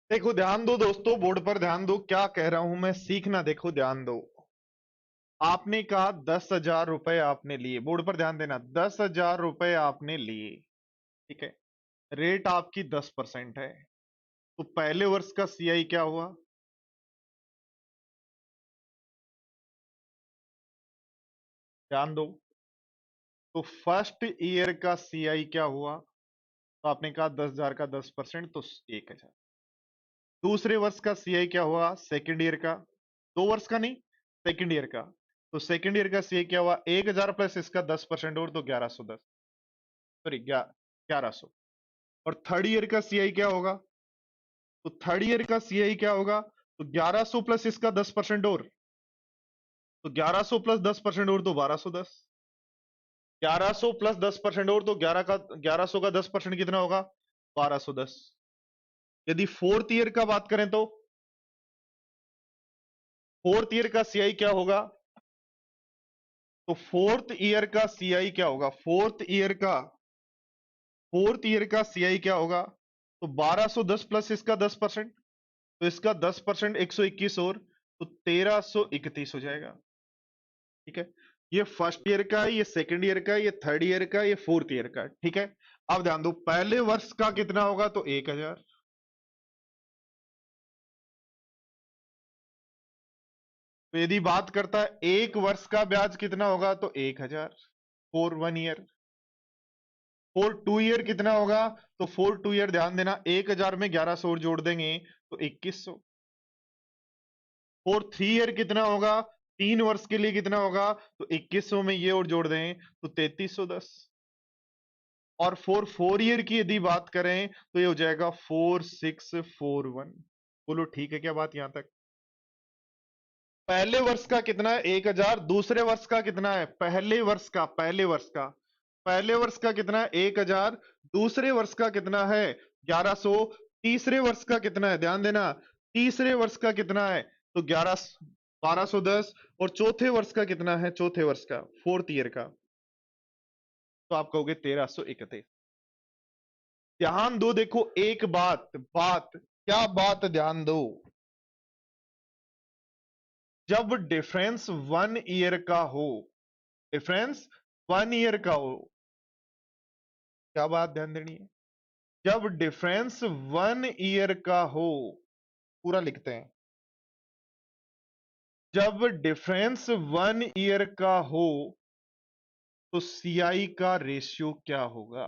देखो ध्यान दो दोस्तों, बोर्ड पर ध्यान दो, क्या कह रहा हूं मैं, सीखना देखो ध्यान दो। आपने कहा 10,000 रुपए आपने लिए, बोर्ड पर ध्यान देना, 10,000 रुपए आपने लिए। ठीक है, रेट आपकी 10% है, तो पहले वर्ष का सीआई क्या हुआ ध्यान दो। तो फर्स्ट ईयर का सीआई क्या हुआ? तो आपने कहा 10,000 का 10%, तो 1,000। दूसरे वर्ष का सीआई क्या हुआ? सेकेंड ईयर का, 2 वर्ष का नहीं, सेकेंड ईयर का। तो सेकेंड ईयर का सीआई क्या हुआ? 1,000 प्लस इसका 10% और, तो 1110, सॉरी 1100। और थर्ड ईयर का सीआई क्या होगा? तो थर्ड ईयर का सीआई क्या होगा? तो 1100 प्लस इसका 10% और, तो 1100 प्लस 10% और, तो 1210। 1100 प्लस 10% और, तो 1100 का 10% कितना होगा? 1210। यदि फोर्थ ईयर का बात करें तो फोर्थ ईयर का सीआई क्या होगा? तो फोर्थ ईयर का सीआई क्या होगा? फोर्थ ईयर का सीआई क्या होगा? तो 1210 प्लस इसका 10%, तो इसका 10% 121 और, तो 1331 हो जाएगा। ठीक है, ये फर्स्ट ईयर का है, ये सेकंड ईयर का है, ये थर्ड ईयर का है, ये फोर्थ ईयर का है। ठीक है, अब ध्यान दो, पहले वर्ष का कितना होगा? तो 1,000। तो यदि बात करता है एक वर्ष का ब्याज कितना होगा? तो 1,000 फॉर 1 ईयर। फॉर 2 ईयर कितना होगा? तो फॉर 2 ईयर ध्यान देना, 1,000 में 1100 और जोड़ देंगे तो 2,100। फॉर 3 ईयर कितना होगा? 3 वर्ष के लिए कितना होगा? तो 2,100 में ये और जोड़ दें तो 3,310। और फॉर 4 ईयर की यदि बात करें तो ये हो जाएगा 4,641। बोलो ठीक है क्या बात यहां तक? पहले वर्ष का कितना है? 1,000। दूसरे वर्ष का कितना है? पहले वर्ष का कितना है? 1,000। दूसरे वर्ष का कितना है? 1,100। तीसरे वर्ष का कितना है? ध्यान देना, तीसरे वर्ष का कितना है? तो 1,210। और चौथे वर्ष का कितना है? चौथे वर्ष का, फोर्थ ईयर का, तो आप कहोगे 1,331। ध्यान दो, देखो एक बात, क्या बात, ध्यान दो। जब डिफरेंस 1 ईयर का हो, डिफरेंस 1 ईयर का हो, क्या बात ध्यान देनी है? जब डिफरेंस 1 ईयर का हो, पूरा लिखते हैं, जब डिफरेंस 1 ईयर का हो तो सीआई का रेशियो क्या होगा?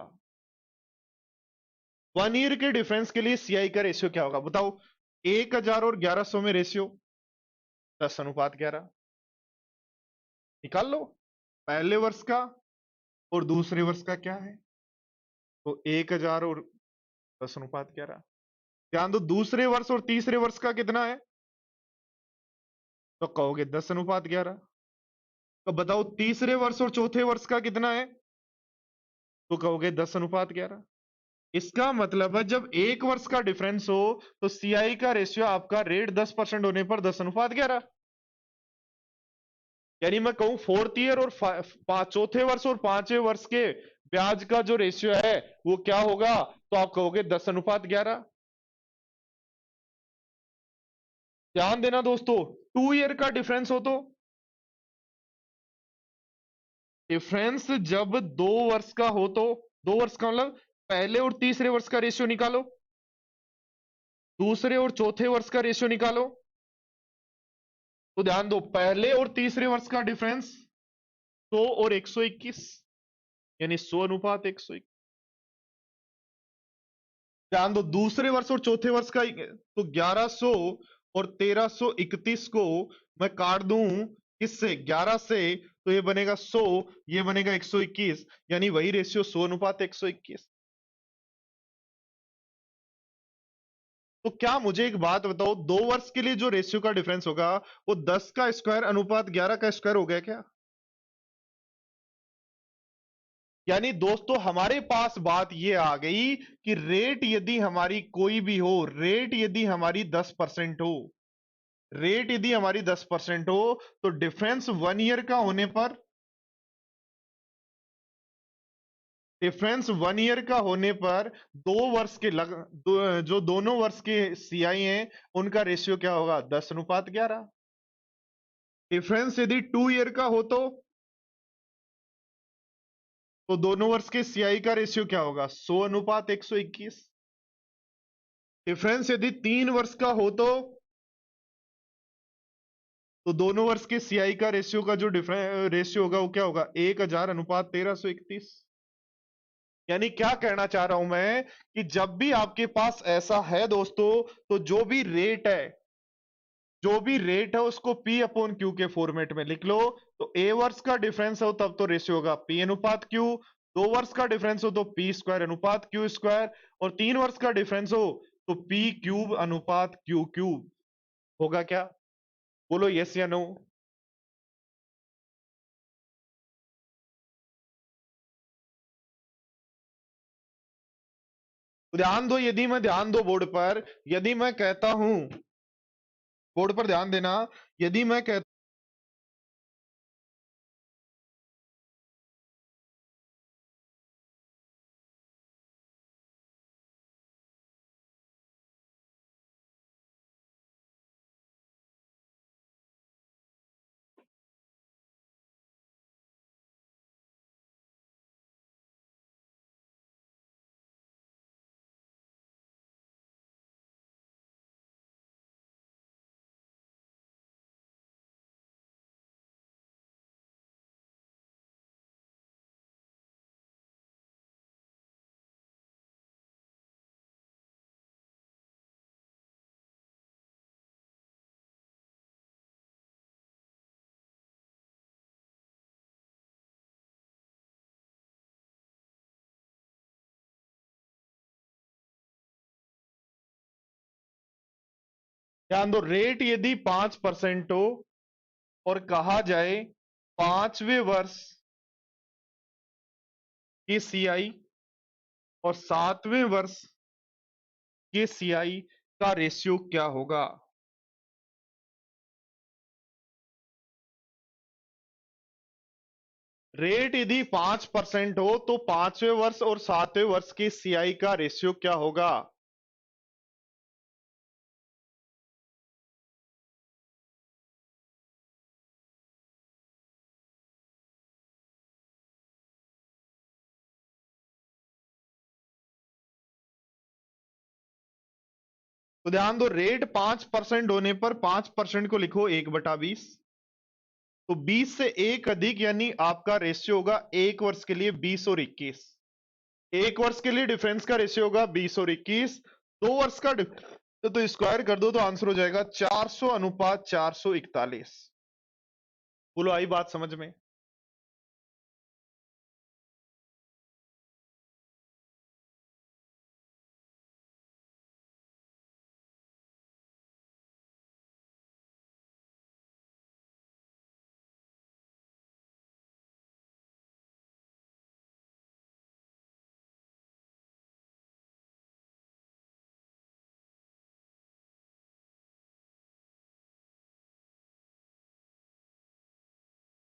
1 ईयर के डिफरेंस के लिए सीआई का रेशियो क्या होगा बताओ? 1,000 और 1,100 में रेशियो 10:11। निकाल लो, पहले वर्ष का और दूसरे वर्ष का क्या है? तो 1,000 और 10:11। ध्यान दो, दूसरे वर्ष और तीसरे वर्ष का कितना है? तो कहोगे 10:11। तो बताओ तीसरे वर्ष और चौथे वर्ष का कितना है? तो कहोगे 10:11। इसका मतलब है जब एक वर्ष का डिफरेंस हो तो सीआई का रेशियो आपका रेट 10% होने पर 10:11। यानी मैं कहूं फोर्थ ईयर और चौथे वर्ष और पांचवें वर्ष के ब्याज का जो रेशियो है वो क्या होगा? तो आप कहोगे 10:11। ध्यान देना दोस्तों, 2 ईयर का डिफरेंस हो तो डिफरेंस जब 2 वर्ष का हो तो 2 वर्ष का मतलब पहले और तीसरे वर्ष का रेशियो निकालो, दूसरे और चौथे वर्ष का रेशियो निकालो। तो ध्यान दो, पहले और तीसरे वर्ष का डिफरेंस 100 और 121, यानी 100:121। ध्यान दो, दूसरे वर्ष और चौथे वर्ष का तो 1,100 और 1,331 को मैं काट दूं किससे? 11 से, तो ये बनेगा 100, ये बनेगा 121, यानी वही रेशियो 100:121। तो क्या मुझे एक बात बताओ, 2 वर्ष के लिए जो रेशियो का डिफरेंस होगा वो 10 का स्क्वायर अनुपात 11 का स्क्वायर हो गया क्या? यानी दोस्तों हमारे पास बात ये आ गई कि रेट यदि हमारी कोई भी हो, रेट यदि हमारी 10% हो, रेट यदि हमारी 10% हो, तो डिफरेंस 1 ईयर का होने पर, डिफरेंस 1 ईयर का होने पर 2 वर्ष के जो दोनों वर्ष के सीआई हैं उनका रेशियो क्या होगा? 10:11। डिफरेंस यदि 2 ईयर का हो तो दोनों वर्ष के सीआई का रेशियो क्या होगा? 100:121। डिफरेंस यदि 3 वर्ष का हो तो तो दोनों वर्ष के सीआई का रेशियो का जो डिफरेंस रेशियो होगा वो क्या होगा, 1000 अनुपात 1331। यानी क्या कहना चाह रहा हूं मैं कि जब भी आपके पास ऐसा है दोस्तों, तो जो भी रेट है उसको पी अपॉन क्यू के फॉर्मेट में लिख लो। तो ए वर्ष का डिफरेंस हो तब तो रेशियो होगा पी अनुपात क्यू, 2 वर्ष का डिफरेंस हो तो पी स्क्वायर अनुपात क्यू स्क्वायर, और 3 वर्ष का डिफरेंस हो तो पी क्यूब अनुपात क्यू क्यूब। होगा क्या? बोलो यस या नो। ध्यान दो, यदि मैं ध्यान दो बोर्ड पर, यदि मैं कहता हूं, बोर्ड पर ध्यान देना, यदि मैं कहता, ध्यान दो, रेट यदि 5% हो और कहा जाए 5वें वर्ष के सीआई और 7वें वर्ष के सीआई का रेशियो क्या होगा? रेट यदि 5% हो तो 5वें वर्ष और 7वें वर्ष के सीआई का रेशियो क्या होगा? तो ध्यान दो, रेट 5% होने पर 5% को लिखो 1/20। तो 20 से एक अधिक यानी आपका रेशियो होगा 1 वर्ष के लिए 20 और 21। 1 वर्ष के लिए डिफरेंस का रेशियो होगा 20 और 21। 2 वर्ष का तो स्क्वायर कर दो तो आंसर हो जाएगा 400 अनुपात 441। बोलो आई बात समझ में?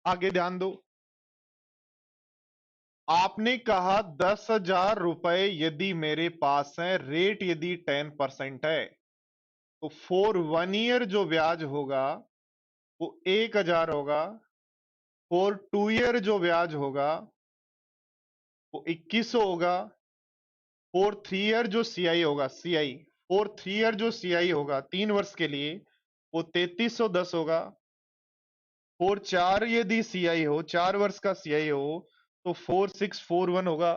आगे ध्यान दो, आपने कहा 10,000 रुपए यदि मेरे पास है, रेट यदि 10% है, तो फॉर 1 ईयर जो ब्याज होगा वो 1,000 होगा। फॉर 2 ईयर जो ब्याज होगा वो 2100 होगा। फॉर 3 ईयर जो सीआई होगा, सीआई फॉर 3 ईयर जो सीआई होगा 3 वर्ष के लिए, वो 3310 होगा। फॉर 4 यदि सीआई हो, 4 वर्ष का सीआई हो, तो 4641 होगा।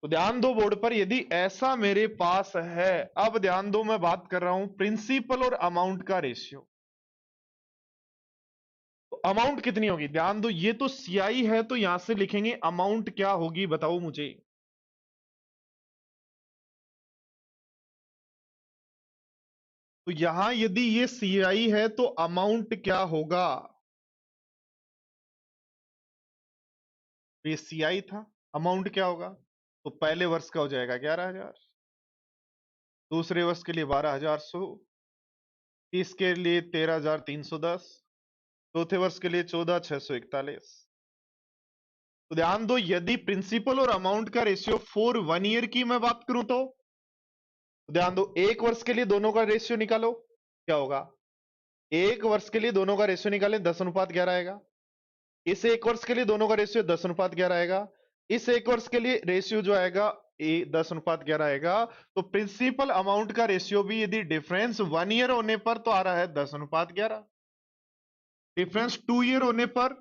तो ध्यान दो बोर्ड पर, यदि ऐसा मेरे पास है, अब ध्यान दो मैं बात कर रहा हूं प्रिंसिपल और अमाउंट का रेशियो। तो अमाउंट कितनी होगी? ध्यान दो, ये तो सीआई है तो यहां से लिखेंगे अमाउंट क्या होगी, बताओ मुझे। तो यहां यदि ये सीआई है तो अमाउंट क्या होगा? ये सीआई था, अमाउंट क्या होगा? तो पहले वर्ष का हो जाएगा 11,000, दूसरे वर्ष के लिए 12,100, तीसरे के लिए 13,310, चौथे वर्ष के लिए 14,641। तो ध्यान दो, यदि प्रिंसिपल और अमाउंट का रेशियो फॉर 1 ईयर की मैं बात करूं तो ध्यान दो, 1 वर्ष के लिए दोनों का रेशियो निकालो, क्या होगा? 1 वर्ष के लिए दोनों का रेशियो निकालें, 10 अनुपात 11 आएगा। इस 1 वर्ष के लिए दोनों का रेशियो 10 अनुपात 11 आएगा। इस एक वर्ष के लिए रेशियो जो आएगा 10:11 आएगा। तो प्रिंसिपल अमाउंट का रेशियो भी यदि डिफरेंस 1 ईयर होने पर तो आ रहा है 10:11। डिफरेंस 2 ईयर होने पर,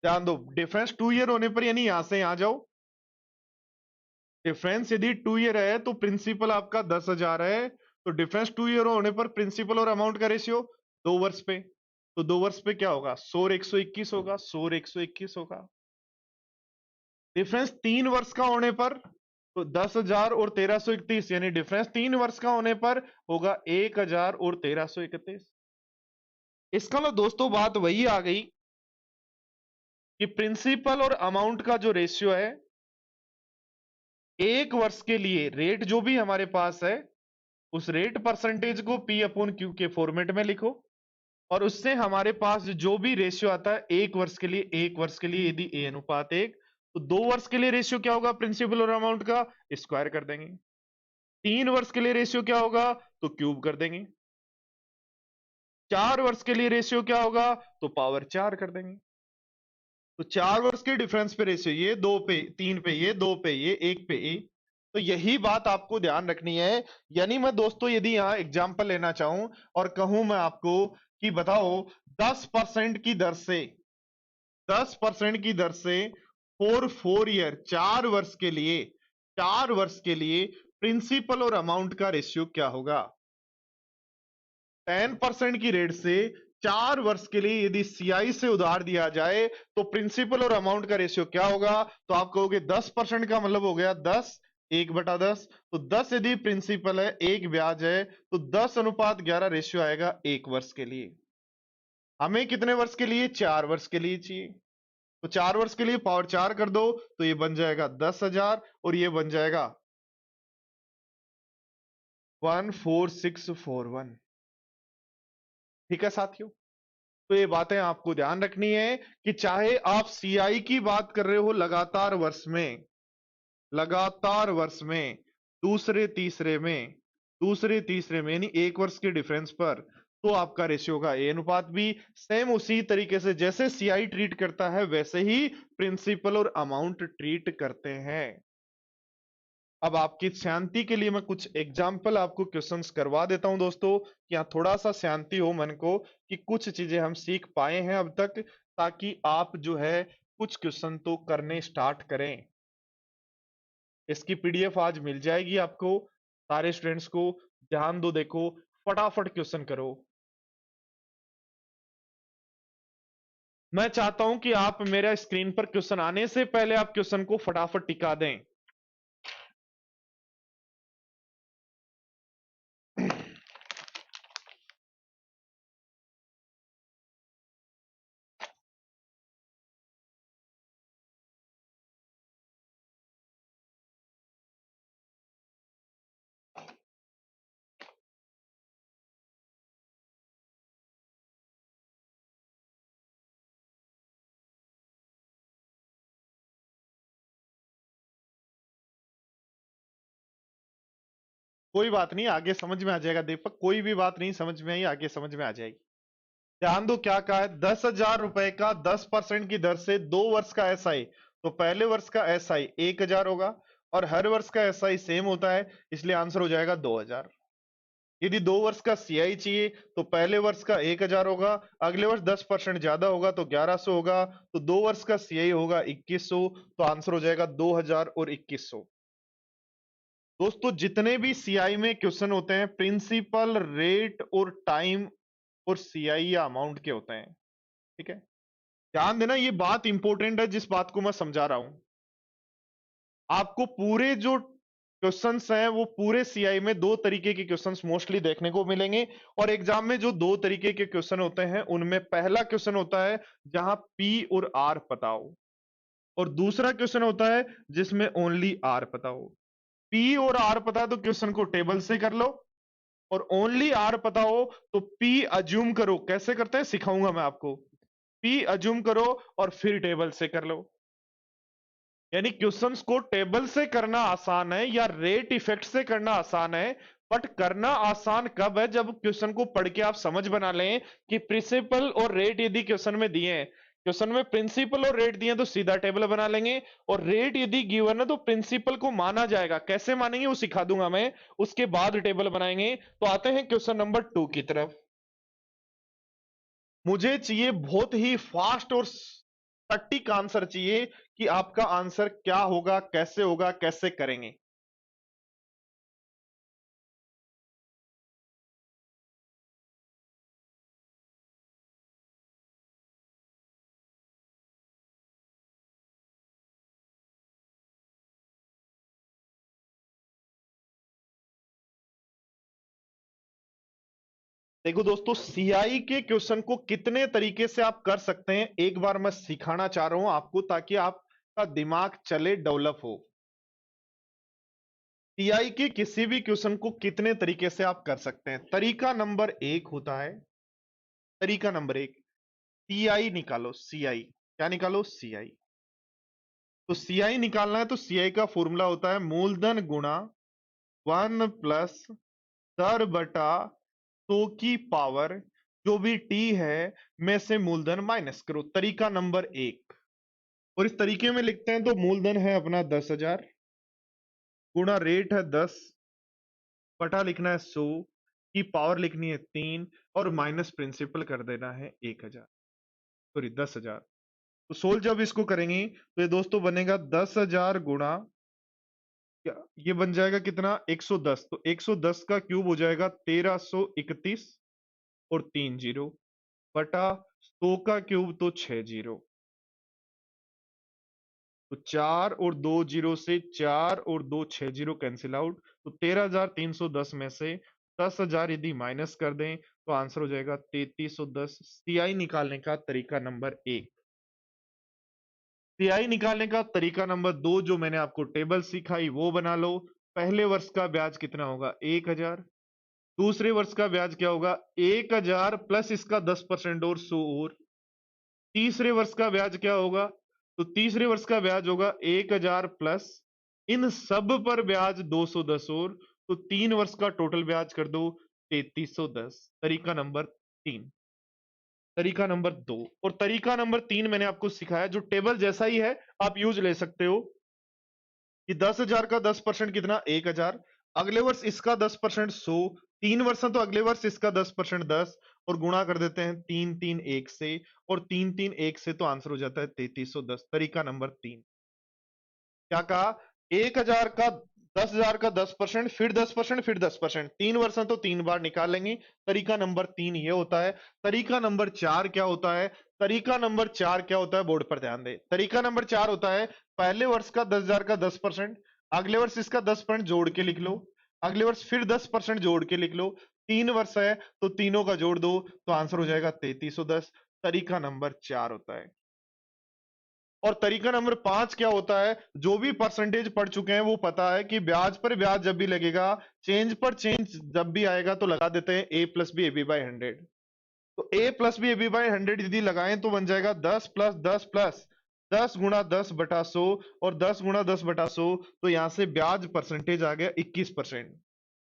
ध्यान दो, डिफरेंस 2 ईयर होने पर यानी यहां से यहां जाओ, डिफरेंस यदि 2 ईयर है तो प्रिंसिपल आपका 10,000 है, तो डिफरेंस 2 ईयर होने पर प्रिंसिपल और अमाउंट का रेशियो 2 वर्ष पे, तो 2 वर्ष पे क्या होगा, 100 और 121 होगा, 100 और 121 होगा। डिफरेंस 3 वर्ष का होने पर तो 10,000 और 1331, यानी डिफरेंस 3 वर्ष का होने पर होगा 1,000 और 1331। इसका मतलब दोस्तों बात वही आ गई कि प्रिंसिपल और अमाउंट का जो रेशियो है, एक वर्ष के लिए रेट जो भी हमारे पास है, उस रेट परसेंटेज को P अपॉन Q के फॉर्मेट में लिखो, और उससे हमारे पास जो भी रेशियो आता है एक वर्ष के लिए, एक वर्ष के लिए यदि A अनुपात 1, तो 2 वर्ष के लिए रेशियो क्या होगा प्रिंसिपल और अमाउंट का, स्क्वायर कर देंगे। 3 वर्ष के लिए रेशियो क्या होगा, तो क्यूब कर देंगे। 4 वर्ष के लिए रेशियो क्या होगा, तो पावर 4 कर देंगे। तो 4 वर्ष के डिफरेंस पे रेशियो, ये 2 पे, 3 पे, ये 2 पे, ये 1 पे ए। तो यही बात आपको ध्यान रखनी है। यानी मैं दोस्तों यदि यहां एग्जांपल लेना चाहूं और कहूं मैं आपको कि बताओ 10% की दर से, 10% की दर से फॉर 4 ईयर, 4 वर्ष के लिए, 4 वर्ष के लिए प्रिंसिपल और अमाउंट का रेशियो क्या होगा। 10% की रेट से 4 वर्ष के लिए यदि सीआई से उधार दिया जाए तो प्रिंसिपल और अमाउंट का रेशियो क्या होगा, तो आप कहोगे 10% का मतलब हो गया 10, 1/10। तो 10 यदि प्रिंसिपल है, 1 ब्याज है, तो 10:11 रेशियो आएगा 1 वर्ष के लिए। हमें कितने वर्ष के लिए, 4 वर्ष के लिए चाहिए। तो 4 वर्ष के लिए पावर 4 कर दो, तो ये बन जाएगा 10,000 और ये बन जाएगा 14641। ठीक है साथियों, तो ये बातें आपको ध्यान रखनी है कि चाहे आप सीआई की बात कर रहे हो लगातार वर्ष में, लगातार वर्ष में, दूसरे तीसरे में, दूसरे तीसरे में, यानी एक वर्ष के डिफरेंस पर, तो आपका रेशियो होगा ए अनुपात बी। सेम उसी तरीके से जैसे सीआई ट्रीट करता है वैसे ही प्रिंसिपल और अमाउंट ट्रीट करते हैं। अब आपकी शांति के लिए मैं कुछ एग्जाम्पल आपको क्वेश्चंस करवा देता हूं दोस्तों, कि यहाँ थोड़ा सा शांति हो मन को, कि कुछ चीजें हम सीख पाए हैं अब तक, ताकि आप जो है कुछ क्वेश्चन तो करने स्टार्ट करें। इसकी पीडीएफ आज मिल जाएगी आपको, सारे स्टूडेंट्स को। ध्यान दो, देखो, फटाफट क्वेश्चन करो। मैं चाहता हूं कि आप मेरा स्क्रीन पर क्वेश्चन आने से पहले आप क्वेश्चन को फटाफट टिका दें। कोई बात नहीं, आगे समझ में आ जाएगा दीपक, कोई भी बात नहीं समझ में आई, आगे समझ में आ जाएगी। ध्यान दो क्या कहा है, 10,000 रुपए का 10% की दर से 2 वर्ष का एसआई, तो पहले वर्ष का एसआई 1,000 होगा और हर वर्ष का एसआई सेम होता है, इसलिए आंसर हो जाएगा 2,000। यदि 2 वर्ष का सीआई चाहिए तो पहले वर्ष का 1,000 होगा, अगले वर्ष 10% ज्यादा होगा तो 1,100 होगा, तो 2 वर्ष का सीआई होगा 2,100, तो आंसर हो जाएगा 2,000 और 2,100। दोस्तों जितने भी सीआई में क्वेश्चन होते हैं, प्रिंसिपल, रेट और टाइम और सीआई या अमाउंट के होते हैं। ठीक है, ध्यान देना, ये बात इंपॉर्टेंट है जिस बात को मैं समझा रहा हूं। आपको पूरे जो क्वेश्चंस हैं वो पूरे सीआई में 2 तरीके के क्वेश्चंस मोस्टली देखने को मिलेंगे, और एग्जाम में जो 2 तरीके के क्वेश्चन होते हैं उनमें पहला क्वेश्चन होता है जहां पी और आर पता हो, और दूसरा क्वेश्चन होता है जिसमें ओनली आर पता हो। पी और आर पता है तो क्वेश्चन को टेबल से कर लो, और ओनली आर पता हो तो पी अज्यूम करो, कैसे करते हैं सिखाऊंगा मैं आपको। पी अज्यूम करो और फिर टेबल से कर लो। यानी क्वेश्चंस को टेबल से करना आसान है या रेट इफेक्ट से करना आसान है, बट करना आसान कब है, जब क्वेश्चन को पढ़ के आप समझ बना लें कि प्रिंसिपल और रेट यदि क्वेश्चन में दिए हैं, क्वेश्चन में प्रिंसिपल और रेट दिए तो सीधा टेबल बना लेंगे, और रेट यदि गिवन है तो प्रिंसिपल को माना जाएगा, कैसे मानेंगे वो सिखा दूंगा मैं, उसके बाद टेबल बनाएंगे। तो आते हैं क्वेश्चन नंबर 2 की तरफ। मुझे चाहिए बहुत ही फास्ट और सटीक आंसर चाहिए कि आपका आंसर क्या होगा, कैसे होगा, कैसे करेंगे। देखो दोस्तों, सीआई के क्वेश्चन को कितने तरीके से आप कर सकते हैं, एक बार मैं सिखाना चाह रहा हूं आपको, ताकि आपका दिमाग चले, डेवलप हो। सीआई के किसी भी क्वेश्चन को कितने तरीके से आप कर सकते हैं। तरीका नंबर 1 होता है, तरीका नंबर 1, सीआई निकालो। सीआई क्या निकालो? सीआई। तो सीआई निकालना है तो सीआई का फॉर्मूला होता है मूलधन गुणा 1 प्लस दर बटा 100 की पावर जो भी टी है में से मूलधन माइनस करो। तरीका नंबर 1। और इस तरीके में लिखते हैं तो मूलधन है अपना 10,000, गुणा रेट है 10, बटा लिखना है 100, की पावर लिखनी है 3, और माइनस प्रिंसिपल कर देना है 1,000, सॉरी 10,000। तो सोल्व जब इसको करेंगे तो ये दोस्तों बनेगा 10,000 गुणा, क्या ये बन जाएगा कितना? 110। तो 110 का क्यूब हो जाएगा 1331, और 3 जीरो, बटा 100 का क्यूब तो 6 जीरो। तो 4 और 2 जीरो से 4 और 2 6 जीरो कैंसिल आउट। तो 13,310 में से 10,000 यदि माइनस कर दें तो आंसर हो जाएगा 3,310। सीआई निकालने का तरीका नंबर 1। सीआई निकालने का तरीका नंबर 2 जो मैंने आपको टेबल सिखाई वो बना लो। पहले वर्ष का ब्याज कितना होगा? 1,000। दूसरे वर्ष का ब्याज क्या होगा? 1,000 प्लस इसका 10% और 100 और। तीसरे वर्ष का ब्याज क्या होगा? तो तीसरे वर्ष का ब्याज होगा 1,000 प्लस इन सब पर ब्याज 210 और। तो 3 वर्ष का टोटल ब्याज कर दो 3,310। तरीका नंबर 3। तरीका नंबर 2 और तरीका नंबर 3 मैंने आपको सिखाया, जो टेबल जैसा ही है, आप यूज ले सकते हो कि 10,000 का 10% कितना? 1,000। अगले वर्ष इसका 10% 100। 3 वर्ष है तो अगले वर्ष इसका 10% 10, और गुणा कर देते हैं 331 से, और 331 से तो आंसर हो जाता है 3,310। तरीका नंबर 3। क्या कहा? 1,000 का 10,000 का 10%, फिर 10%, फिर 10%। 3 वर्ष है तो 3 बार निकाल लेंगे। तरीका नंबर 3 ये होता है। तरीका नंबर 4 क्या होता है? तरीका नंबर 4 क्या होता है? बोर्ड पर ध्यान दे। तरीका नंबर 4 होता है, पहले वर्ष का 10,000 का 10%, अगले वर्ष इसका 10% जोड़ के लिख लो, अगले वर्ष फिर 10% जोड़ के लिख लो। 3 वर्ष है तो तीनों का जोड़ दो तो आंसर हो जाएगा 3,310। तरीका नंबर 4 होता है। और तरीका नंबर 5 क्या होता है? जो भी परसेंटेज पढ़ चुके हैं वो पता है कि ब्याज पर ब्याज जब भी लगेगा, चेंज पर चेंज जब भी आएगा तो लगा देते हैं a plus b a b by 100। तो a plus b a b by 100 यदि लगाएं तो बन जाएगा 10 प्लस 10 प्लस 10 गुणा 10/100, और 10 गुणा 10/100, तो यहां से ब्याज परसेंटेज आ गया 21%।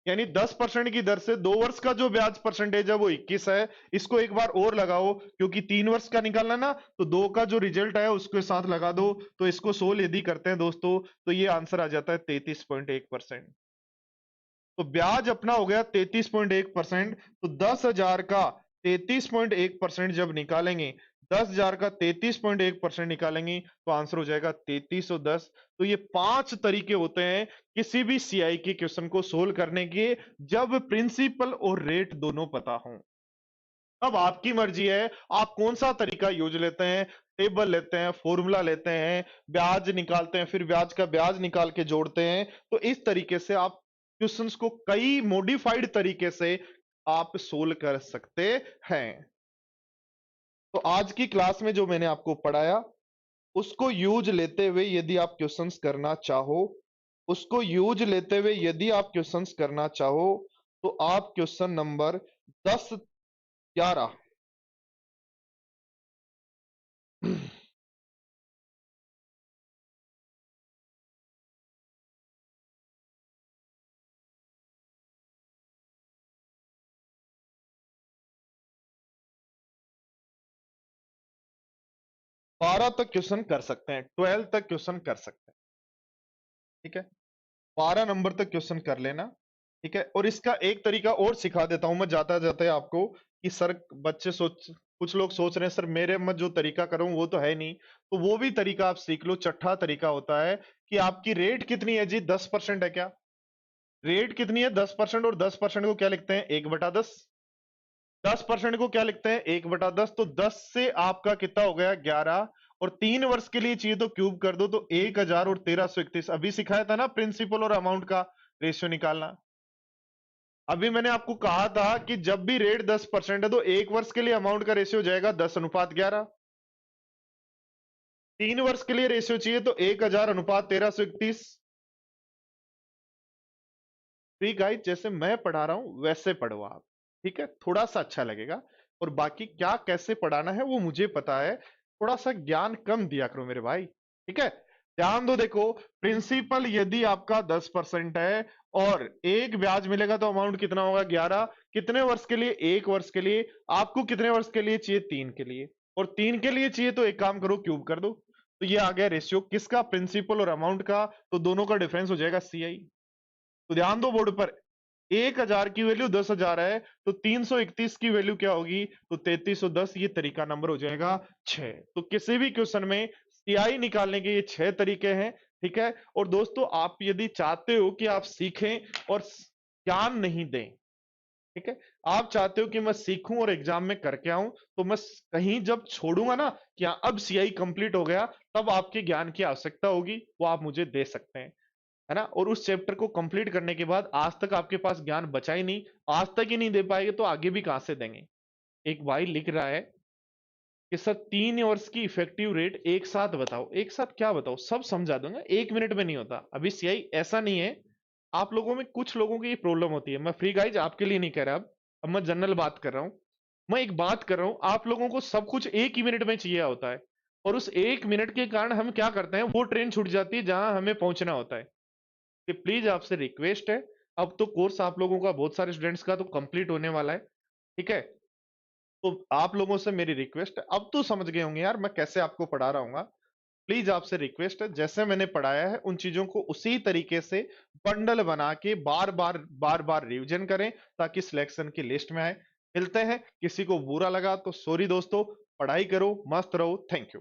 यानी 10% की दर से 2 वर्ष का जो ब्याज परसेंटेज है वो 21 है। इसको एक बार और लगाओ, क्योंकि 3 वर्ष का निकालना ना, तो 2 का जो रिजल्ट है उसके साथ लगा दो। तो इसको सोल्व यदि करते हैं दोस्तों तो ये आंसर आ जाता है 33.1%। तो ब्याज अपना हो गया 33.1%। तो 10,000 का 33.1% जब निकालेंगे, 10,000 का 33.1% निकालेंगे तो आंसर हो जाएगा 3,310। तो ये 5 तरीके होते हैं किसी भी सीआई के क्वेश्चन को सोल्व करने के, जब प्रिंसिपल और रेट दोनों पता हो। अब आपकी मर्जी है आप कौन सा तरीका यूज लेते हैं। टेबल लेते हैं, फॉर्मूला लेते हैं, ब्याज निकालते हैं, फिर ब्याज का ब्याज निकाल के जोड़ते हैं। तो इस तरीके से आप क्वेश्चंस को कई मॉडिफाइड तरीके से आप सोल्व कर सकते हैं। तो आज की क्लास में जो मैंने आपको पढ़ाया उसको यूज लेते हुए यदि आप क्वेश्चंस करना चाहो, उसको यूज लेते हुए यदि आप क्वेश्चंस करना चाहो, तो आप क्वेश्चन नंबर 10, 11 12 तक क्वेश्चन कर सकते हैं, 12 तक क्वेश्चन कर सकते हैं। ठीक है, 12 नंबर तक क्वेश्चन कर लेना। ठीक है, और इसका एक तरीका और सिखा देता हूं मैं जाते जाते आपको, कि सर बच्चे सोच, कुछ लोग सोच रहे हैं सर मेरे में जो तरीका करूं वो तो है नहीं, तो वो भी तरीका आप सीख लो। छठा तरीका होता है कि आपकी रेट कितनी है जी, 10% है क्या? रेट कितनी है? 10%। और 10% को क्या लिखते हैं? 1/10। 10% को क्या लिखते हैं? 1/10। तो 10 से आपका कितना हो गया? 11। और 3 वर्ष के लिए चाहिए तो क्यूब कर दो, तो 1000 और 1331। अभी सिखाया था ना प्रिंसिपल और अमाउंट का रेशियो निकालना। अभी मैंने आपको कहा था कि जब भी रेट 10% है तो 1 वर्ष के लिए अमाउंट का रेशियो हो जाएगा 10:11। 3 वर्ष के लिए रेशियो चाहिए तो 1000:1331। ठीक है, जैसे मैं पढ़ा रहा हूं वैसे पढ़ो आप। ठीक है, थोड़ा सा अच्छा लगेगा। और बाकी क्या कैसे पढ़ाना है वो मुझे पता है, थोड़ा सा ज्ञान कम दिया करो मेरे भाई। ठीक है, ध्यान दो। देखो, प्रिंसिपल यदि आपका 10% है और एक ब्याज मिलेगा तो अमाउंट कितना होगा? 11। कितने वर्ष के लिए? 1 वर्ष के लिए। आपको कितने वर्ष के लिए चाहिए? 3 के लिए। और 3 के लिए चाहिए तो एक काम करो, क्यूब कर दो। तो ये आ गया रेशियो किसका? प्रिंसिपल और अमाउंट का। तो दोनों का डिफरेंस हो जाएगा CI। तो ध्यान दो बोर्ड पर, 1000 की वैल्यू 10,000 है, तो 331 की वैल्यू क्या होगी? तो 3310। ये तरीका नंबर हो जाएगा 6। तो किसी भी क्वेश्चन में सीआई निकालने के ये 6 तरीके हैं। ठीक है, और दोस्तों आप यदि चाहते हो कि आप सीखें और ज्ञान नहीं दें, ठीक है, आप चाहते हो कि मैं सीखूं और एग्जाम में करके आऊं, तो मैं कहीं जब छोड़ूंगा ना कि हाँ अब सीआई कंप्लीट हो गया, तब आपके ज्ञान की आवश्यकता होगी, वो आप मुझे दे सकते हैं, है ना। और उस चैप्टर को कंप्लीट करने के बाद आज तक आपके पास ज्ञान बचा ही नहीं, आज तक ही नहीं दे पाएंगे तो आगे भी कहां से देंगे। एक भाई लिख रहा है कि सर 3 वर्ष की इफेक्टिव रेट एक साथ बताओ। एक साथ क्या बताओ? सब समझा दूंगा, 1 मिनट में नहीं होता। अभी सीआई ऐसा नहीं है, आप लोगों में कुछ लोगों की प्रॉब्लम होती है। मैं फ्री गाइज आपके लिए नहीं कह रहा, अब मैं जनरल बात कर रहा हूं। मैं एक बात कर रहा हूं, आप लोगों को सब कुछ 1 ही मिनट में चाहिए होता है, और उस 1 मिनट के कारण हम क्या करते हैं, वो ट्रेन छूट जाती है जहां हमें पहुंचना होता है। कि प्लीज आपसे रिक्वेस्ट है, अब तो कोर्स आप लोगों का, बहुत सारे स्टूडेंट्स का तो कंप्लीट होने वाला है। ठीक है, तो आप लोगों से मेरी रिक्वेस्ट है, अब तो समझ गए होंगे यार मैं कैसे आपको पढ़ा रहा हूँ। प्लीज आपसे रिक्वेस्ट है, जैसे मैंने पढ़ाया है उन चीजों को उसी तरीके से बंडल बना के बार बार रिवीजन करें, ताकि सिलेक्शन की लिस्ट में आए। मिलते हैं, किसी को बुरा लगा तो सॉरी दोस्तों, पढ़ाई करो, मस्त रहो, थैंक यू।